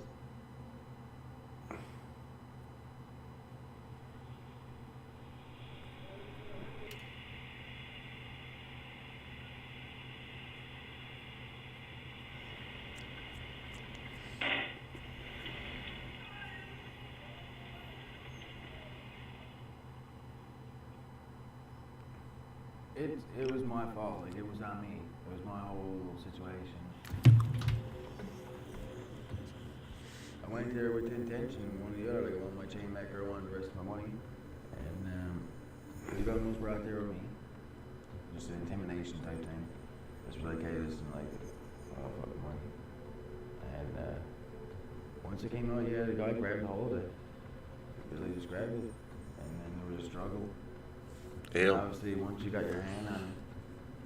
It was my fault. Like, it was on me. It was my whole situation. I went there with the intention, one or the other. Like, I wanted my chain back or I wanted the rest of my money. And the government was out there with me. Just an intimidation type thing. Just like, hey, listen, like, oh, fuck the money. And once it came out, yeah, the guy grabbed a hold of it. He just grabbed it. And then there was a struggle. Damn. Obviously, once you got your hand on it,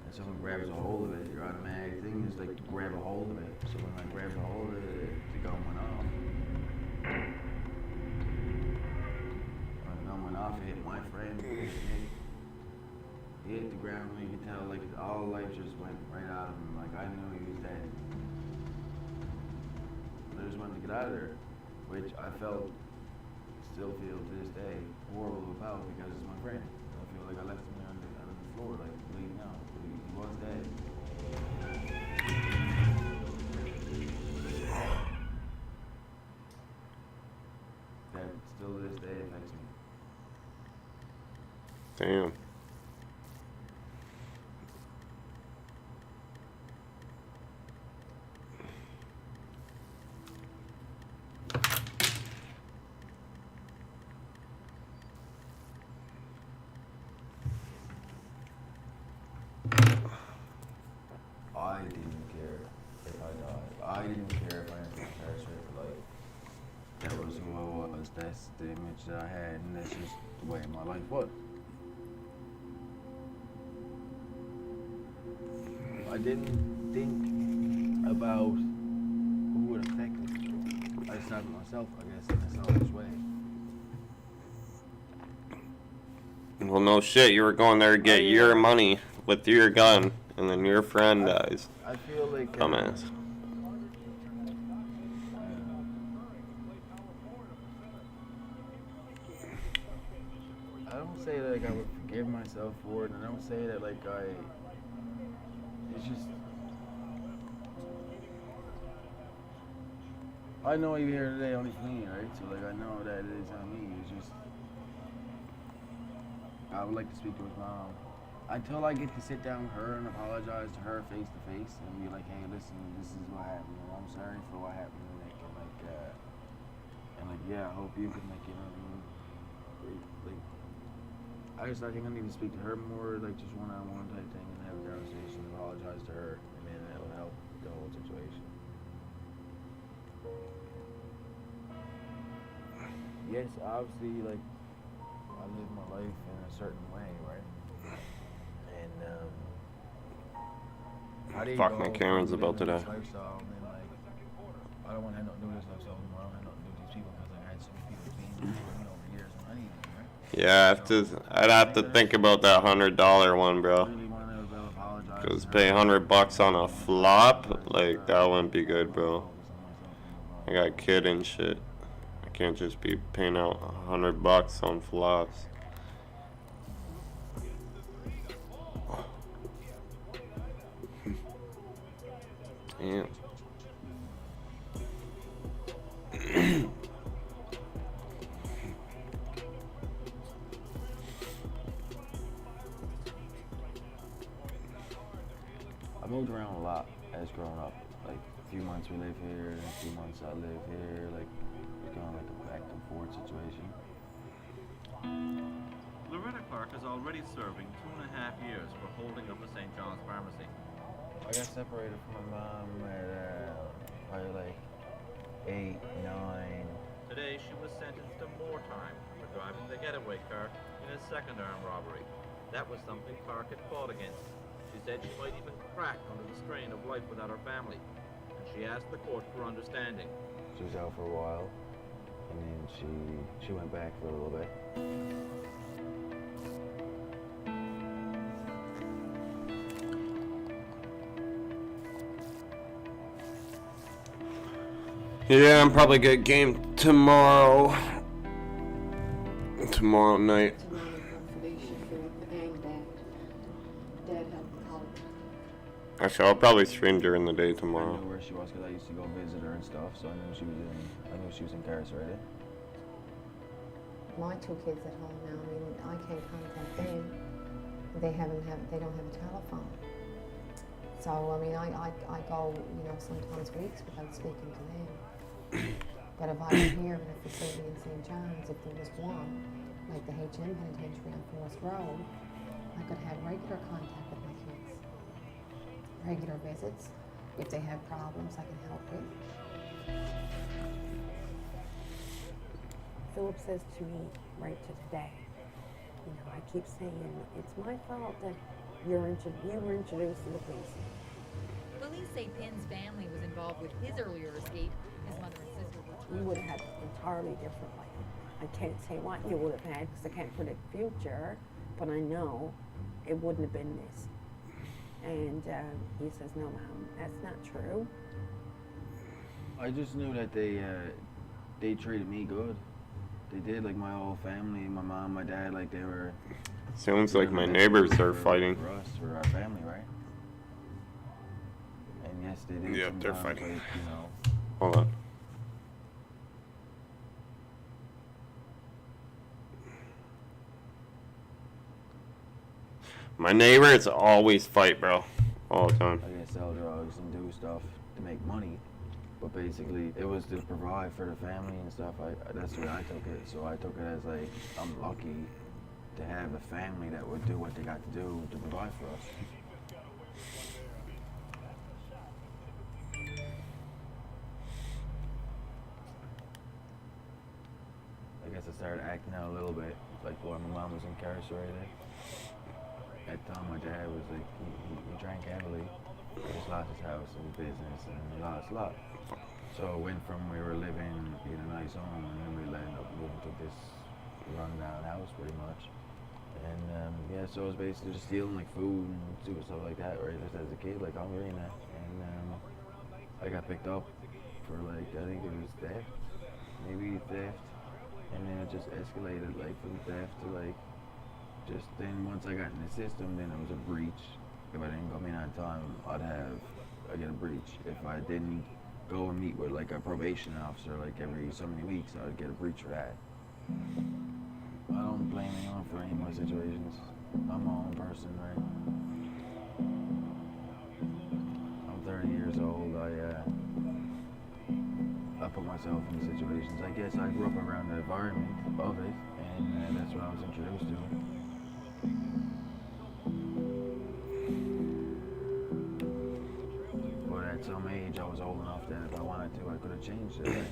and someone grabs a hold of it, your automatic thing is like to grab a hold of it. So when I grabbed a hold of it, the gun went off. When the gun went off, it hit my friend. He hit the ground, and you could tell like all life just went right out of him. Like I knew he was dead. I just wanted to get out of there, which I still feel to this day horrible about because it's my friend. I feel like I left him there on the floor, like bleeding out. He was dead. That still to this day affects me. Damn. I didn't care if I died. I didn't care if I ended up incarcerated for life. That was who I was. That's the image that I had, and that's just the way my life was. I didn't think about who would affect me. I just thought of myself, I guess, in a selfish way. Well, no shit. You were going there to get your money with your gun, and then your friend dies. I feel like Dumbass. I don't say that like I would forgive myself for it, and I don't say that like it's just, I know you're here today only for me, right? So like I know that it is on me. It's just, I would like to speak to his mom. Until I get to sit down with her and apologize to her face to face and be like, hey, listen, this is what happened. And I'm sorry for what happened to Nick. And yeah, I hope you can make it. Like, I think I need to speak to her more, like just one-on-one type thing, and have a conversation, and apologize to her, and then that'll help the whole situation. Yes, obviously, like I live my life in a certain way, right? And Fuck, my camera's about to die. lifestyle, and then, like, I don't want to have nothing to do with this lifestyle anymore. I don't have nothing to do with these people because like, I had so many people being me over the years and I need them, right? Yeah, I'd have to think about that $100 one, bro. Cause pay $100 on a flop, like that wouldn't be good, bro. I got a kid and shit. I can't just be paying out $100 on flops. Damn. I moved around a lot as growing up. Like a few months we live here, and a few months I live here. Like it's kind of like a back and forth situation. Loretta Clark is already serving 2.5 years for holding up a St. John's pharmacy. I got separated from my mom at probably like 8, 9. Today she was sentenced to more time for driving the getaway car in a second armed robbery. That was something Clark had fought against. She said she might even crack under the strain of life without her family, and she asked the court for understanding. She was out for a while, and then she went back for a little bit. Yeah, I'm probably gonna game tomorrow. Tomorrow night. Actually, I'll probably stream during the day I tomorrow. knew where she was because I used to go visit her and stuff, so I knew she was incarcerated. My two kids at home now, I mean, I can't contact them. They don't have a telephone. So, I mean, I go, you know, sometimes weeks without speaking to them. But if I were here in a facility in St. John's, if there was one, like the HM Penitentiary on Forest Road, I could have regular contact with my kids. Regular visits. If they have problems, I can help with. Philip says to me right to today, you know, I keep saying it's my fault that you were introduced to the police. Police say Pinn's family was involved with his earlier escape. His mother and sister were. You would have had an entirely different life. I can't say what you would have had because I can't predict the future, but I know it wouldn't have been this. And he says, no, Mom, that's not true. I just knew that they treated me good. They did, like my whole family, my mom, my dad, like they were. Sounds like my neighbors are fighting. For us, for our family, right? And yes, they do. Yep, they're sometimes, fighting. like, you know. Hold on. My neighbors always fight, bro. All the time. I guess sell drugs and do stuff to make money. But basically, it was to provide for the family and stuff. That's the way I took it. So I took it as like, I'm lucky to have a family that would do what they got to do to provide for us. I guess I started acting out a little bit, like when my mom was incarcerated. At the time, my dad was like, he drank heavily. He just lost his house and his business, and he lost a lot. So it went from we were living in a nice home, and then we ended up moving to this rundown house pretty much. And yeah, so it was basically just stealing like food and stupid stuff like that, right? Just as a kid, like hungry and that. And I got picked up for like, I think it was theft, maybe theft. And then it just escalated like from theft to like, just then once I got in the system, then it was a breach. If I didn't come in on time, I get a breach. If I didn't go and meet with like a probation officer like every so many weeks, I'd get a breach for that. I don't blame anyone for any of my situations. I'm my own person, right? I'm 30 years old. I put myself in situations. I guess I grew up around the environment of it, and that's what I was introduced to. But at some age, I was old enough that if I wanted to, I could have changed it. Right?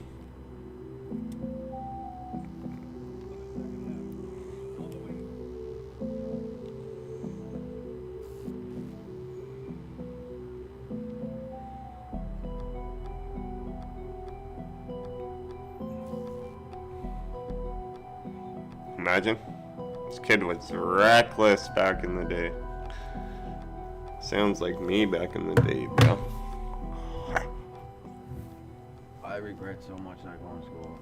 Imagine. This kid was reckless back in the day. Sounds like me back in the day, bro. I regret so much not going to school.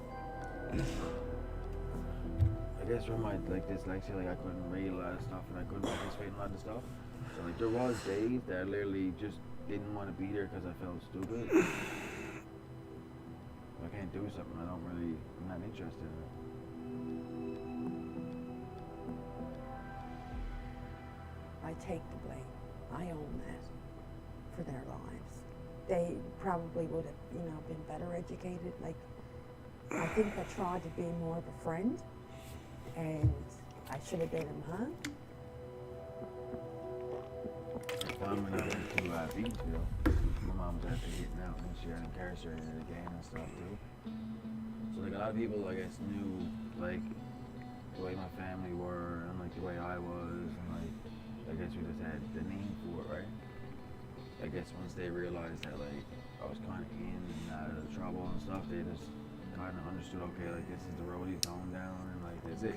I guess from my like dyslexia, like I couldn't read a lot of stuff and I couldn't participate in a lot of stuff. So like there was days that I literally just didn't want to be there because I felt stupid. If I can't do something, I'm not interested in it. I take the blame. I own that for their lives. They probably would have, you know, been better educated. Like, I think I tried to be more of a friend, and I should have been a mom. When I went to Beansville, my mom was after getting out and she got incarcerated again and stuff too. So like a lot of people, I guess, knew like the way my family were and like the way I was, and like I guess we just had the name for it, right? I guess once they realized that like I was kind of in and out of the trouble and stuff, they just kind of understood, okay, like this is the road he's going down, and like that's it.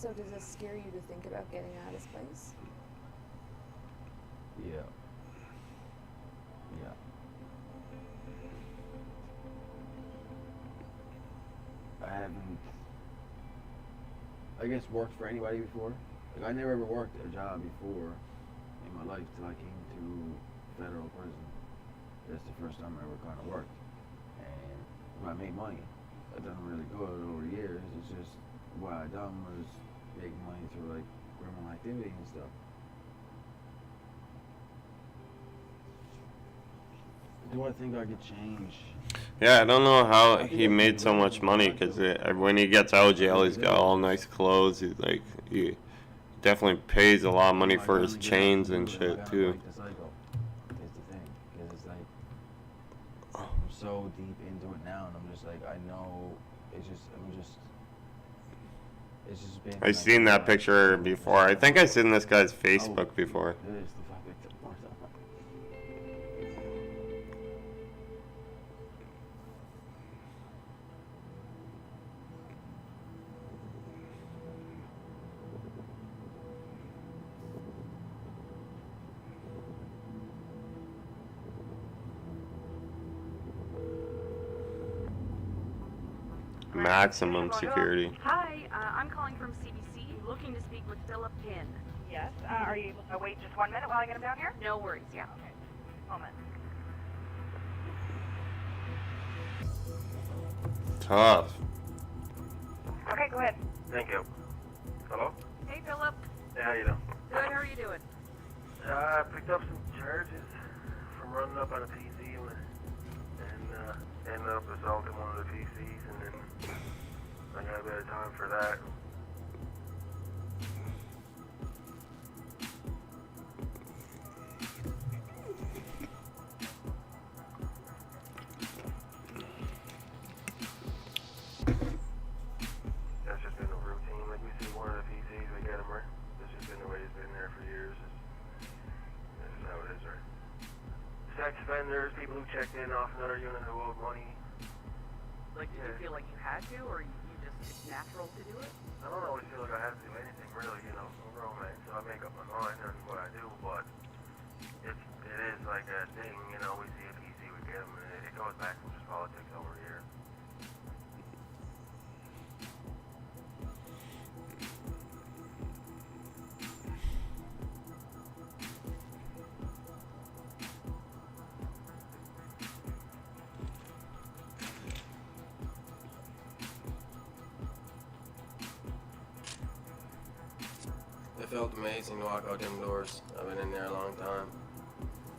So does this scare you to think about getting out of this place? Yeah. Yeah. I haven't, I guess, worked for anybody before. Like, I never ever worked a job before in my life till I came to federal prison. That's the first time I ever kind of worked. And I made money. That doesn't really go over the years. It's just what I done was make money through like criminal activity and stuff. Do I think I could change? Yeah, I don't know how he made so much money, because when he gets out of jail, he's got all nice clothes. He's like, he definitely pays a lot of money for his chains and shit too. Like the cycle is the thing, because it's like I'm so deep into it now, and I'm just like, I know it's just been. I've seen that picture before. I think I've seen this guy's Facebook before. It is the fucking more stuff. Maximum security. Hi, I'm calling from CBC, looking to speak with Philip Pinn. Yes. Are you able to wait just 1 minute while I get him down here? No worries, yeah. Okay. Moment. Tough. Okay, go ahead. Thank you. Hello? Hey, Philip. Hey, how you doing? Good, how are you doing? I picked up some charges from running up on a PC and ended up assaulting one of the PCs, and then I got a bit of time for that. That's just been a routine. Like, we see one of the PCs, we get them, right? That's just been the way it's been there for years. This is how it is, right? Sex offenders, people who checked in off another unit who owed money. Like, did you feel like you had to, or you just, it's natural to do it? I don't always feel like I have to do anything, really, you know. I'm a grown man, so I make up my mind on what I do, but it is like a thing, you know. We see a PC, we get them, and it goes back from just politics over here. It felt amazing to walk out them doors. I've been in there a long time.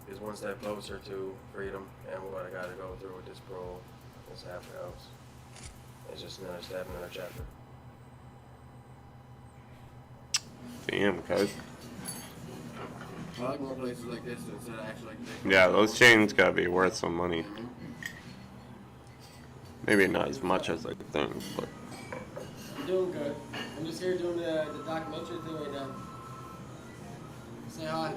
It's one step closer to freedom and what I gotta go through with this parole, this halfway house. It's just another step, another chapter. Damn, cuz. I like more places like this instead of actually like Yeah, those chains gotta be worth some money. Maybe not as much as I think, but. I'm doing good. I'm just here doing the documentary thing right now. Say hi.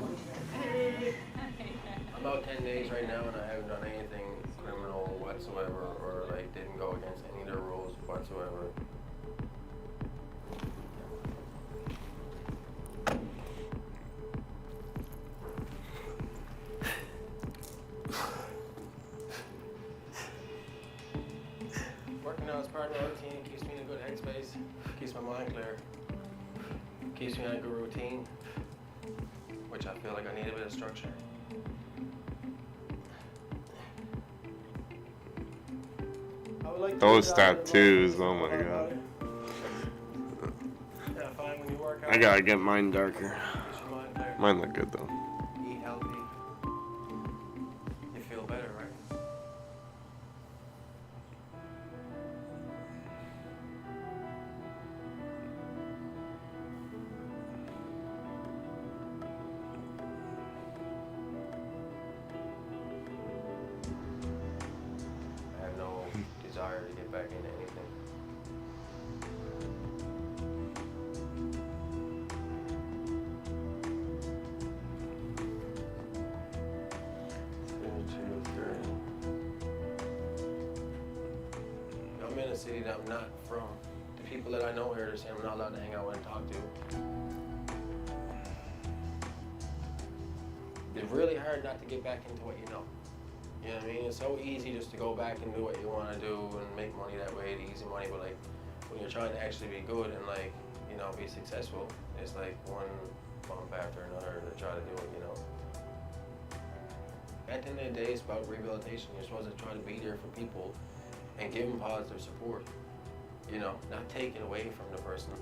About 10 days right now, and I haven't done anything criminal whatsoever, or like didn't go against any of the rules whatsoever. Working out is part of my routine. It keeps me in a good headspace. Keeps my mind clear. Keeps me on a good routine, which I feel like I need a bit of structure. Those tattoos, oh my god. I gotta get mine darker. Mine look good though. Eat healthy. You feel better, right? I have no desire to get back into anything. I'm in a city that I'm not from. The people people that I know here are saying I'm not allowed to hang out with and talk to. It's really hard not to get back into what you know. You know what I mean? It's so easy just to go back and do what you want to do and make money that way, the easy money, but like when you're trying to actually be good and like, you know, be successful, it's like one bump after another to try to do it, you know. At the end of the day, it's about rehabilitation. You're supposed to try to be there for people and give them positive support, you know, not take it away from the person.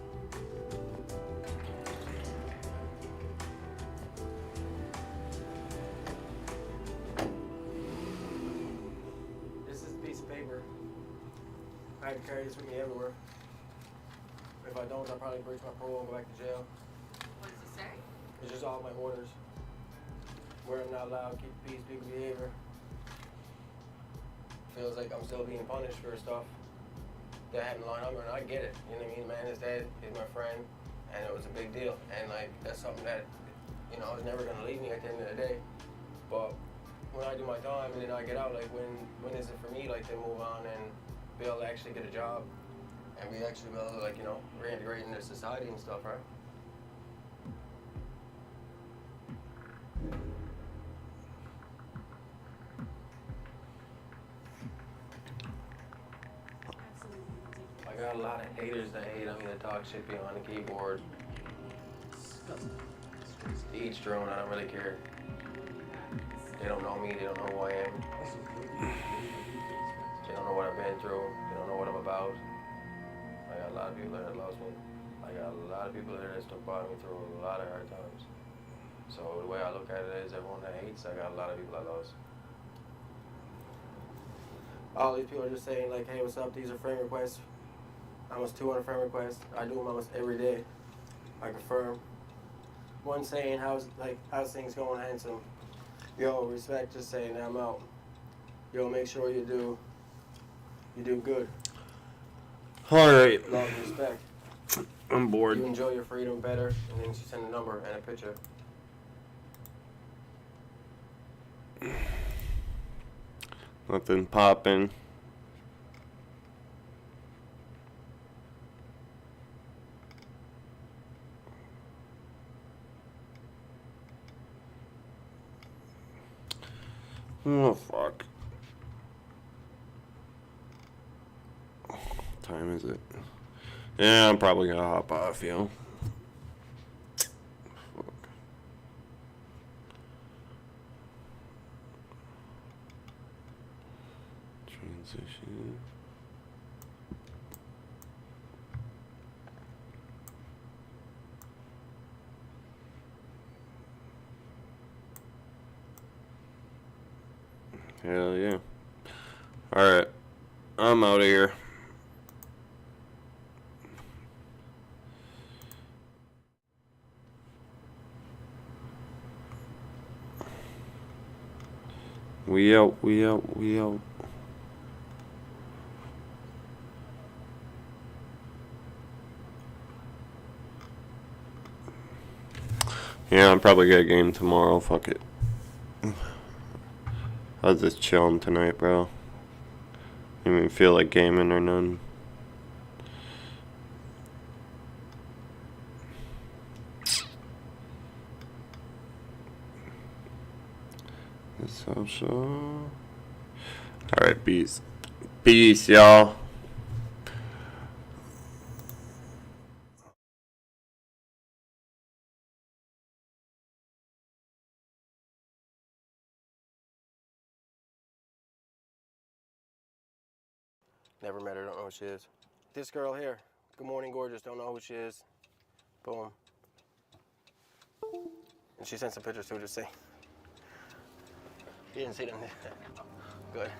This is a piece of paper. I had to carry this with me everywhere. If I don't, I'll probably breach my parole and go back to jail. What does it say? It's just all my orders. Where I'm not allowed, keep peace, good behavior. Feels like I'm still being punished for stuff that happened a long time ago, and I get it. You know what I mean? Man is dead, he's my friend, and it was a big deal. And like, that's something that, you know, is never gonna leave me at the end of the day. But when I do my time and then I get out, like when is it for me like to move on and be able to actually get a job and be actually be able to like, you know, reintegrate into society and stuff, right? I got a lot of haters that hate on me that talk shit behind the keyboard. Each their own, I don't really care. They don't know me, they don't know who I am. They don't know what I've been through, they don't know what I'm about. I got a lot of people that lost me. I got a lot of people there that stuck by me through a lot of hard times. So the way I look at it is everyone that hates, I got a lot of people I lost. All these people are just saying like, hey, what's up, these are friend requests. Almost 200 friend requests. I do them almost every day. I confirm. One saying, how's things going, handsome? Yo, respect, just saying I'm out. Yo, make sure you do good. Alright. Love and respect. I'm bored. You enjoy your freedom better, and then she send a number and a picture. Nothing popping. Oh, fuck. What time is it? Yeah, I'm probably gonna hop off, yo. Fuck. Transition. Hell yeah. Alright. I'm out of here. We out, we out, we out. Yeah, I'm probably gonna game tomorrow. Fuck it. I was just chilling tonight, bro. Didn't even feel like gaming or none. So. Alright, peace. Peace, y'all. Never met her, don't know who she is. This girl here, good morning, gorgeous, don't know who she is. Boom. And she sent some pictures too, just say. You didn't see them. Good.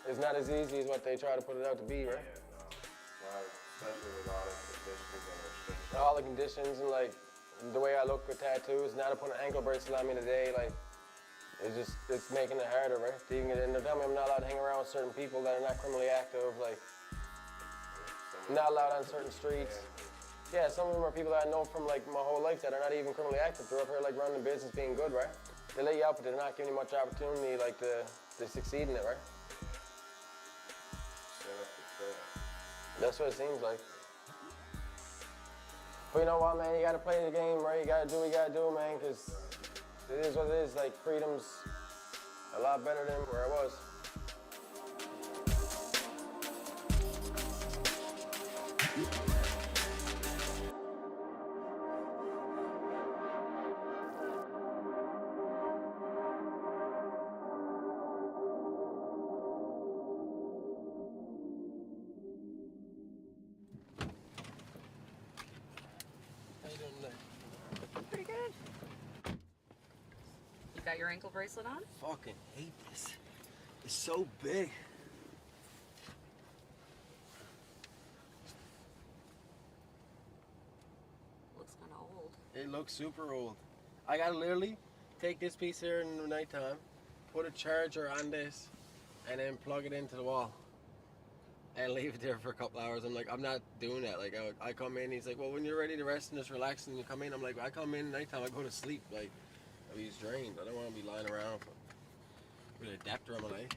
It's not as easy as what they try to put it out to be, right? Especially with all the conditions and restrictions. All the conditions and like the way I look with tattoos, now to put an ankle bracelet on me today, like it's making it harder, right? To even get in. They're telling me I'm not allowed to hang around with certain people that are not criminally active, like not allowed on certain streets. Yeah, some of them are people that I know from like my whole life that are not even criminally active. They're up here like running the business, being good, right? They let you out, but they're not giving you much opportunity like to succeed in it, right? That's what it seems like. But you know what, man? You gotta play the game, right? You gotta do what you gotta do, man, because it is what it is. Like, freedom's a lot better than where I was. Pretty good. You got your ankle bracelet on? Fucking hate this. It's so big. Looks kind of old. It looks super old. I gotta literally take this piece here in the nighttime, put a charger on this, and then plug it into the wall. And leave it there for a couple hours. I'm like, I'm not doing that. Like, I come in, he's like, well, when you're ready to rest and just relax and you come in, I'm like, I come in at nighttime, I go to sleep. Like, I mean, he's drained. I don't want to be lying around with an adapter on my leg.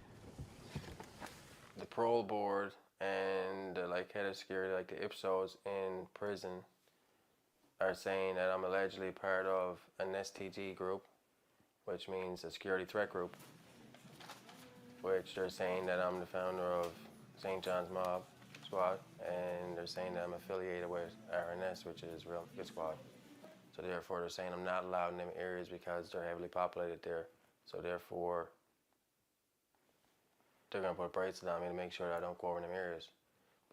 The parole board and the head of security, like the IPSOs in prison, are saying that I'm allegedly part of an STG group, which means a security threat group, which they're saying that I'm the founder of St. John's Mob Squad, and they're saying that I'm affiliated with RNS, which is Real Good Squad. So therefore, they're saying I'm not allowed in them areas because they're heavily populated there. So therefore, they're gonna put a bracelet on me to make sure that I don't go over in them areas.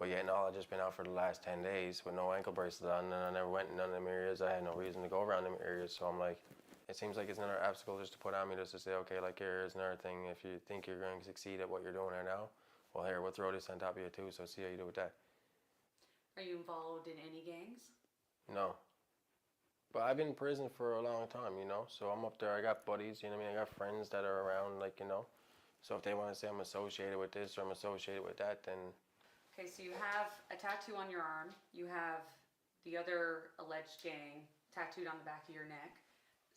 But yet, no, I've just been out for the last 10 days with no ankle bracelet on, and I never went in none of them areas. I had no reason to go around them areas, so I'm like, it seems like it's another obstacle just to put on me, just to say, okay, like, here's another thing. If you think you're going to succeed at what you're doing right now, well, here, we'll throw this on top of you too, so see how you do with that. Are you involved in any gangs? No. But I've been in prison for a long time, you know, so I'm up there, I got buddies, you know what I mean, I got friends that are around, like, you know, so if they want to say I'm associated with this or I'm associated with that, then... Okay, so you have a tattoo on your arm. You have the other alleged gang tattooed on the back of your neck.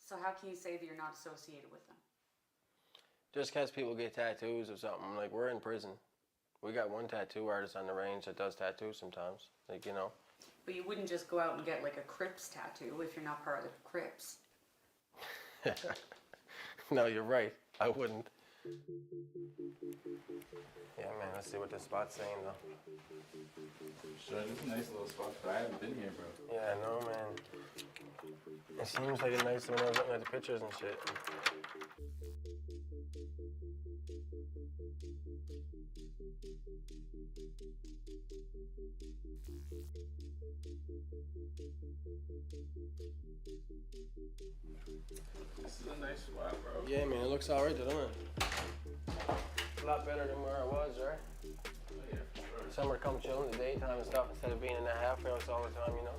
So how can you say that you're not associated with them? Just because people get tattoos or something, like, we're in prison. We got one tattoo artist on the range that does tattoos sometimes, like, you know. But you wouldn't just go out and get like a Crips tattoo if you're not part of the Crips. No, you're right. I wouldn't. Yeah, man, let's see what this spot's saying, though. Sure, this is a nice little spot, but I haven't been here, bro. Yeah, I know, man. It seems like a nice one. I was looking at the pictures and shit. This is a nice spot, bro. Yeah, man, it looks alright, doesn't it? A lot better than where I was, right? Oh, yeah, for sure. Somewhere to come chill in the daytime and stuff instead of being in that halfway house all the time, you know?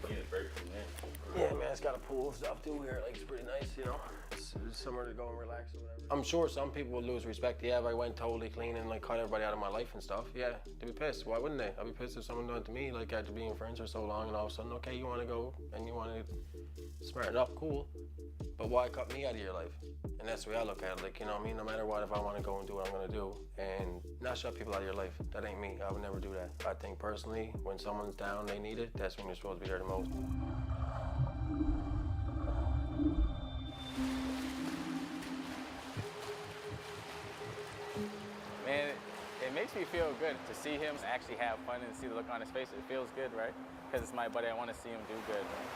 Get a break from there. Yeah, man, it's got a pool and stuff too here. Like, it's pretty nice, you know? It's somewhere to go and relax or whatever. I'm sure some people would lose respect. Yeah, if I went totally clean and, like, cut everybody out of my life and stuff. Yeah, they'd be pissed. Why wouldn't they? I'd be pissed if someone done it to me, like, after being friends for so long and all of a sudden, okay, you want to go and you want to smarten up, cool. But why cut me out of your life? And that's the way I look at it. Like, you know what I mean? No matter what, if I want to go and do what I'm going to do and not shut people out of your life, that ain't me. I would never do that. I think personally, when someone's down, they need it, that's when you're supposed to be there the most. Man, it makes me feel good to see him actually have fun and see the look on his face. It feels good, right? Because it's my buddy. I want to see him do good, right?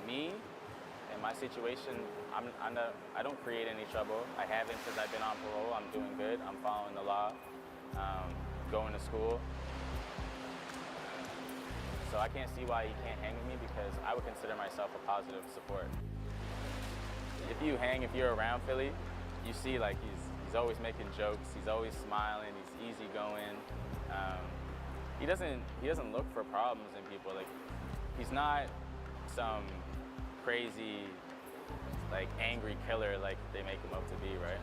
Me, in my situation, I don't create any trouble. I haven't since I've been on parole. I'm doing good. I'm following the law, going to school. So I can't see why he can't hang with me because I would consider myself a positive support. If you hang, if you're around Philly, you see like he's always making jokes. He's always smiling. He's easygoing. He doesn't look for problems in people. Like he's not some crazy, like angry killer like they make him up to be, right?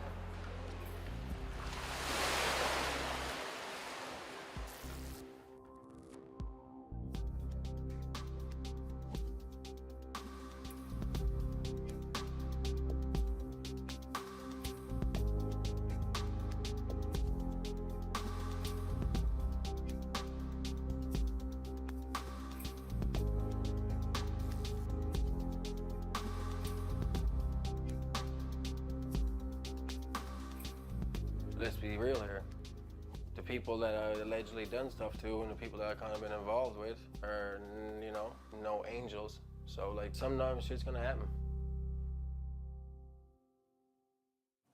let's be real here. The people that I allegedly done stuff to and the people that I kind of been involved with are, you know, no angels. So like sometimes shit's gonna happen.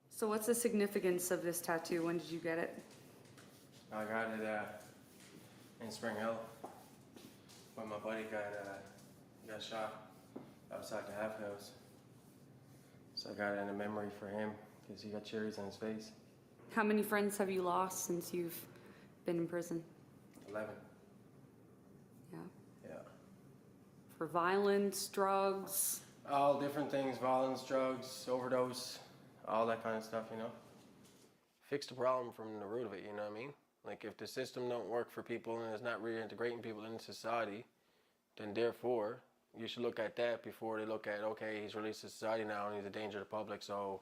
So what's the significance of this tattoo? When did you get it? I got it in Spring Hill when my buddy got shot outside the half house. So I got it in a memory for him because he got cherries on his face. How many friends have you lost since you've been in prison? 11. Yeah. Yeah. For violence, drugs? All different things, violence, drugs, overdose, all that kind of stuff, you know. Fix the problem from the root of it, you know what I mean? Like if the system don't work for people and it's not reintegrating people into society, then therefore you should look at that before they look at, okay, he's released to society now and he's a danger to the public, so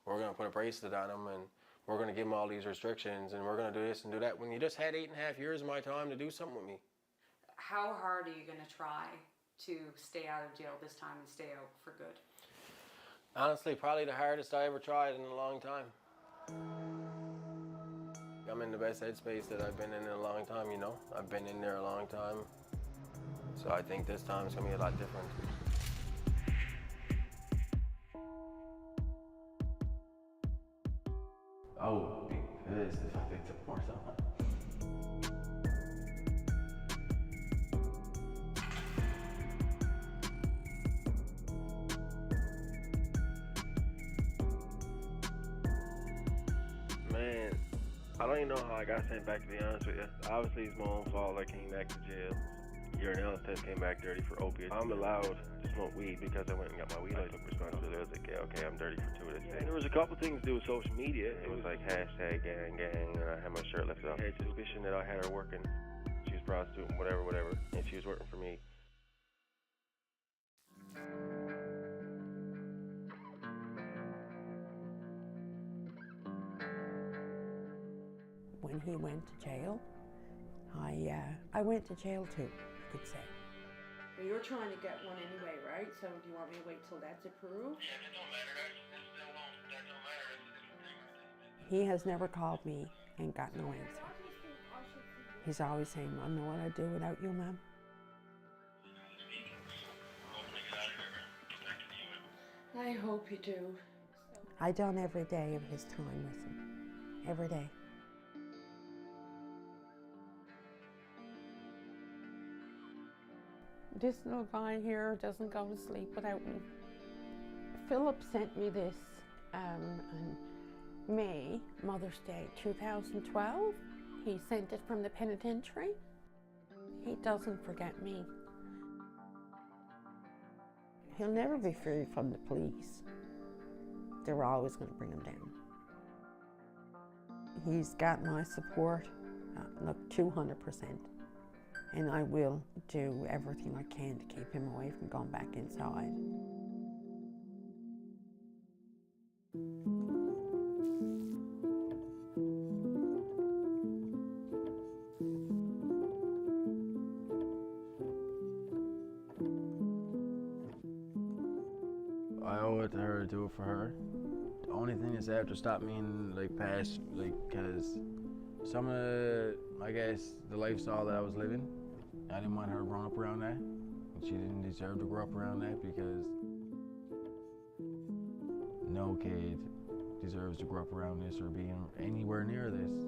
we're gonna put a bracelet on him and we're gonna give him all these restrictions and we're gonna do this and do that. When you just had 8.5 years of my time to do something with me. How hard are you gonna try to stay out of jail this time and stay out for good? Honestly, probably the hardest I ever tried in a long time. I'm in the best headspace that I've been in a long time, you know? I've been in there a long time. So I think this time it's gonna be a lot different. I would be pissed if I picked up more something. Man, I don't even know how I got sent back, to be honest with you. Obviously, it's my own fault I came back to jail. Urinalysis test came back dirty for opiates. I'm allowed to smoke weed because I went and got my weed. I took responsibility. I was like, yeah, okay, I'm dirty for 2 of this thing. There was a couple things to do with social media. It was like hashtag gang, and I had my shirt lifted up. I had suspicion that I had her working. She was prostituting, whatever, and she was working for me. When he went to jail, I went to jail too, you could say. Well, you're trying to get one anyway, right? So do you want me to wait till that's approved? He has never called me and got no answer. He's always saying, I know what I'd do without you, Mom. I hope you do. I done every day of his time with him. Every day. This little guy here doesn't go to sleep without me. Philip sent me this in May, Mother's Day 2012. He sent it from the penitentiary. He doesn't forget me. He'll never be free from the police. They're always going to bring him down. He's got my support, look, 200%. And I will do everything I can to keep him away from going back inside. I owe it to her to do it for her. The only thing that's after stopped me in like past, like, cause some of the, I guess, the lifestyle that I was living, I didn't want her growing up around that. She didn't deserve to grow up around that because no kid deserves to grow up around this or be anywhere near this.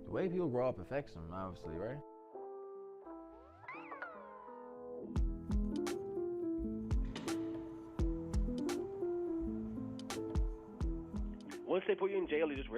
The way people grow up affects them, obviously, right? Once they put you in jail, you just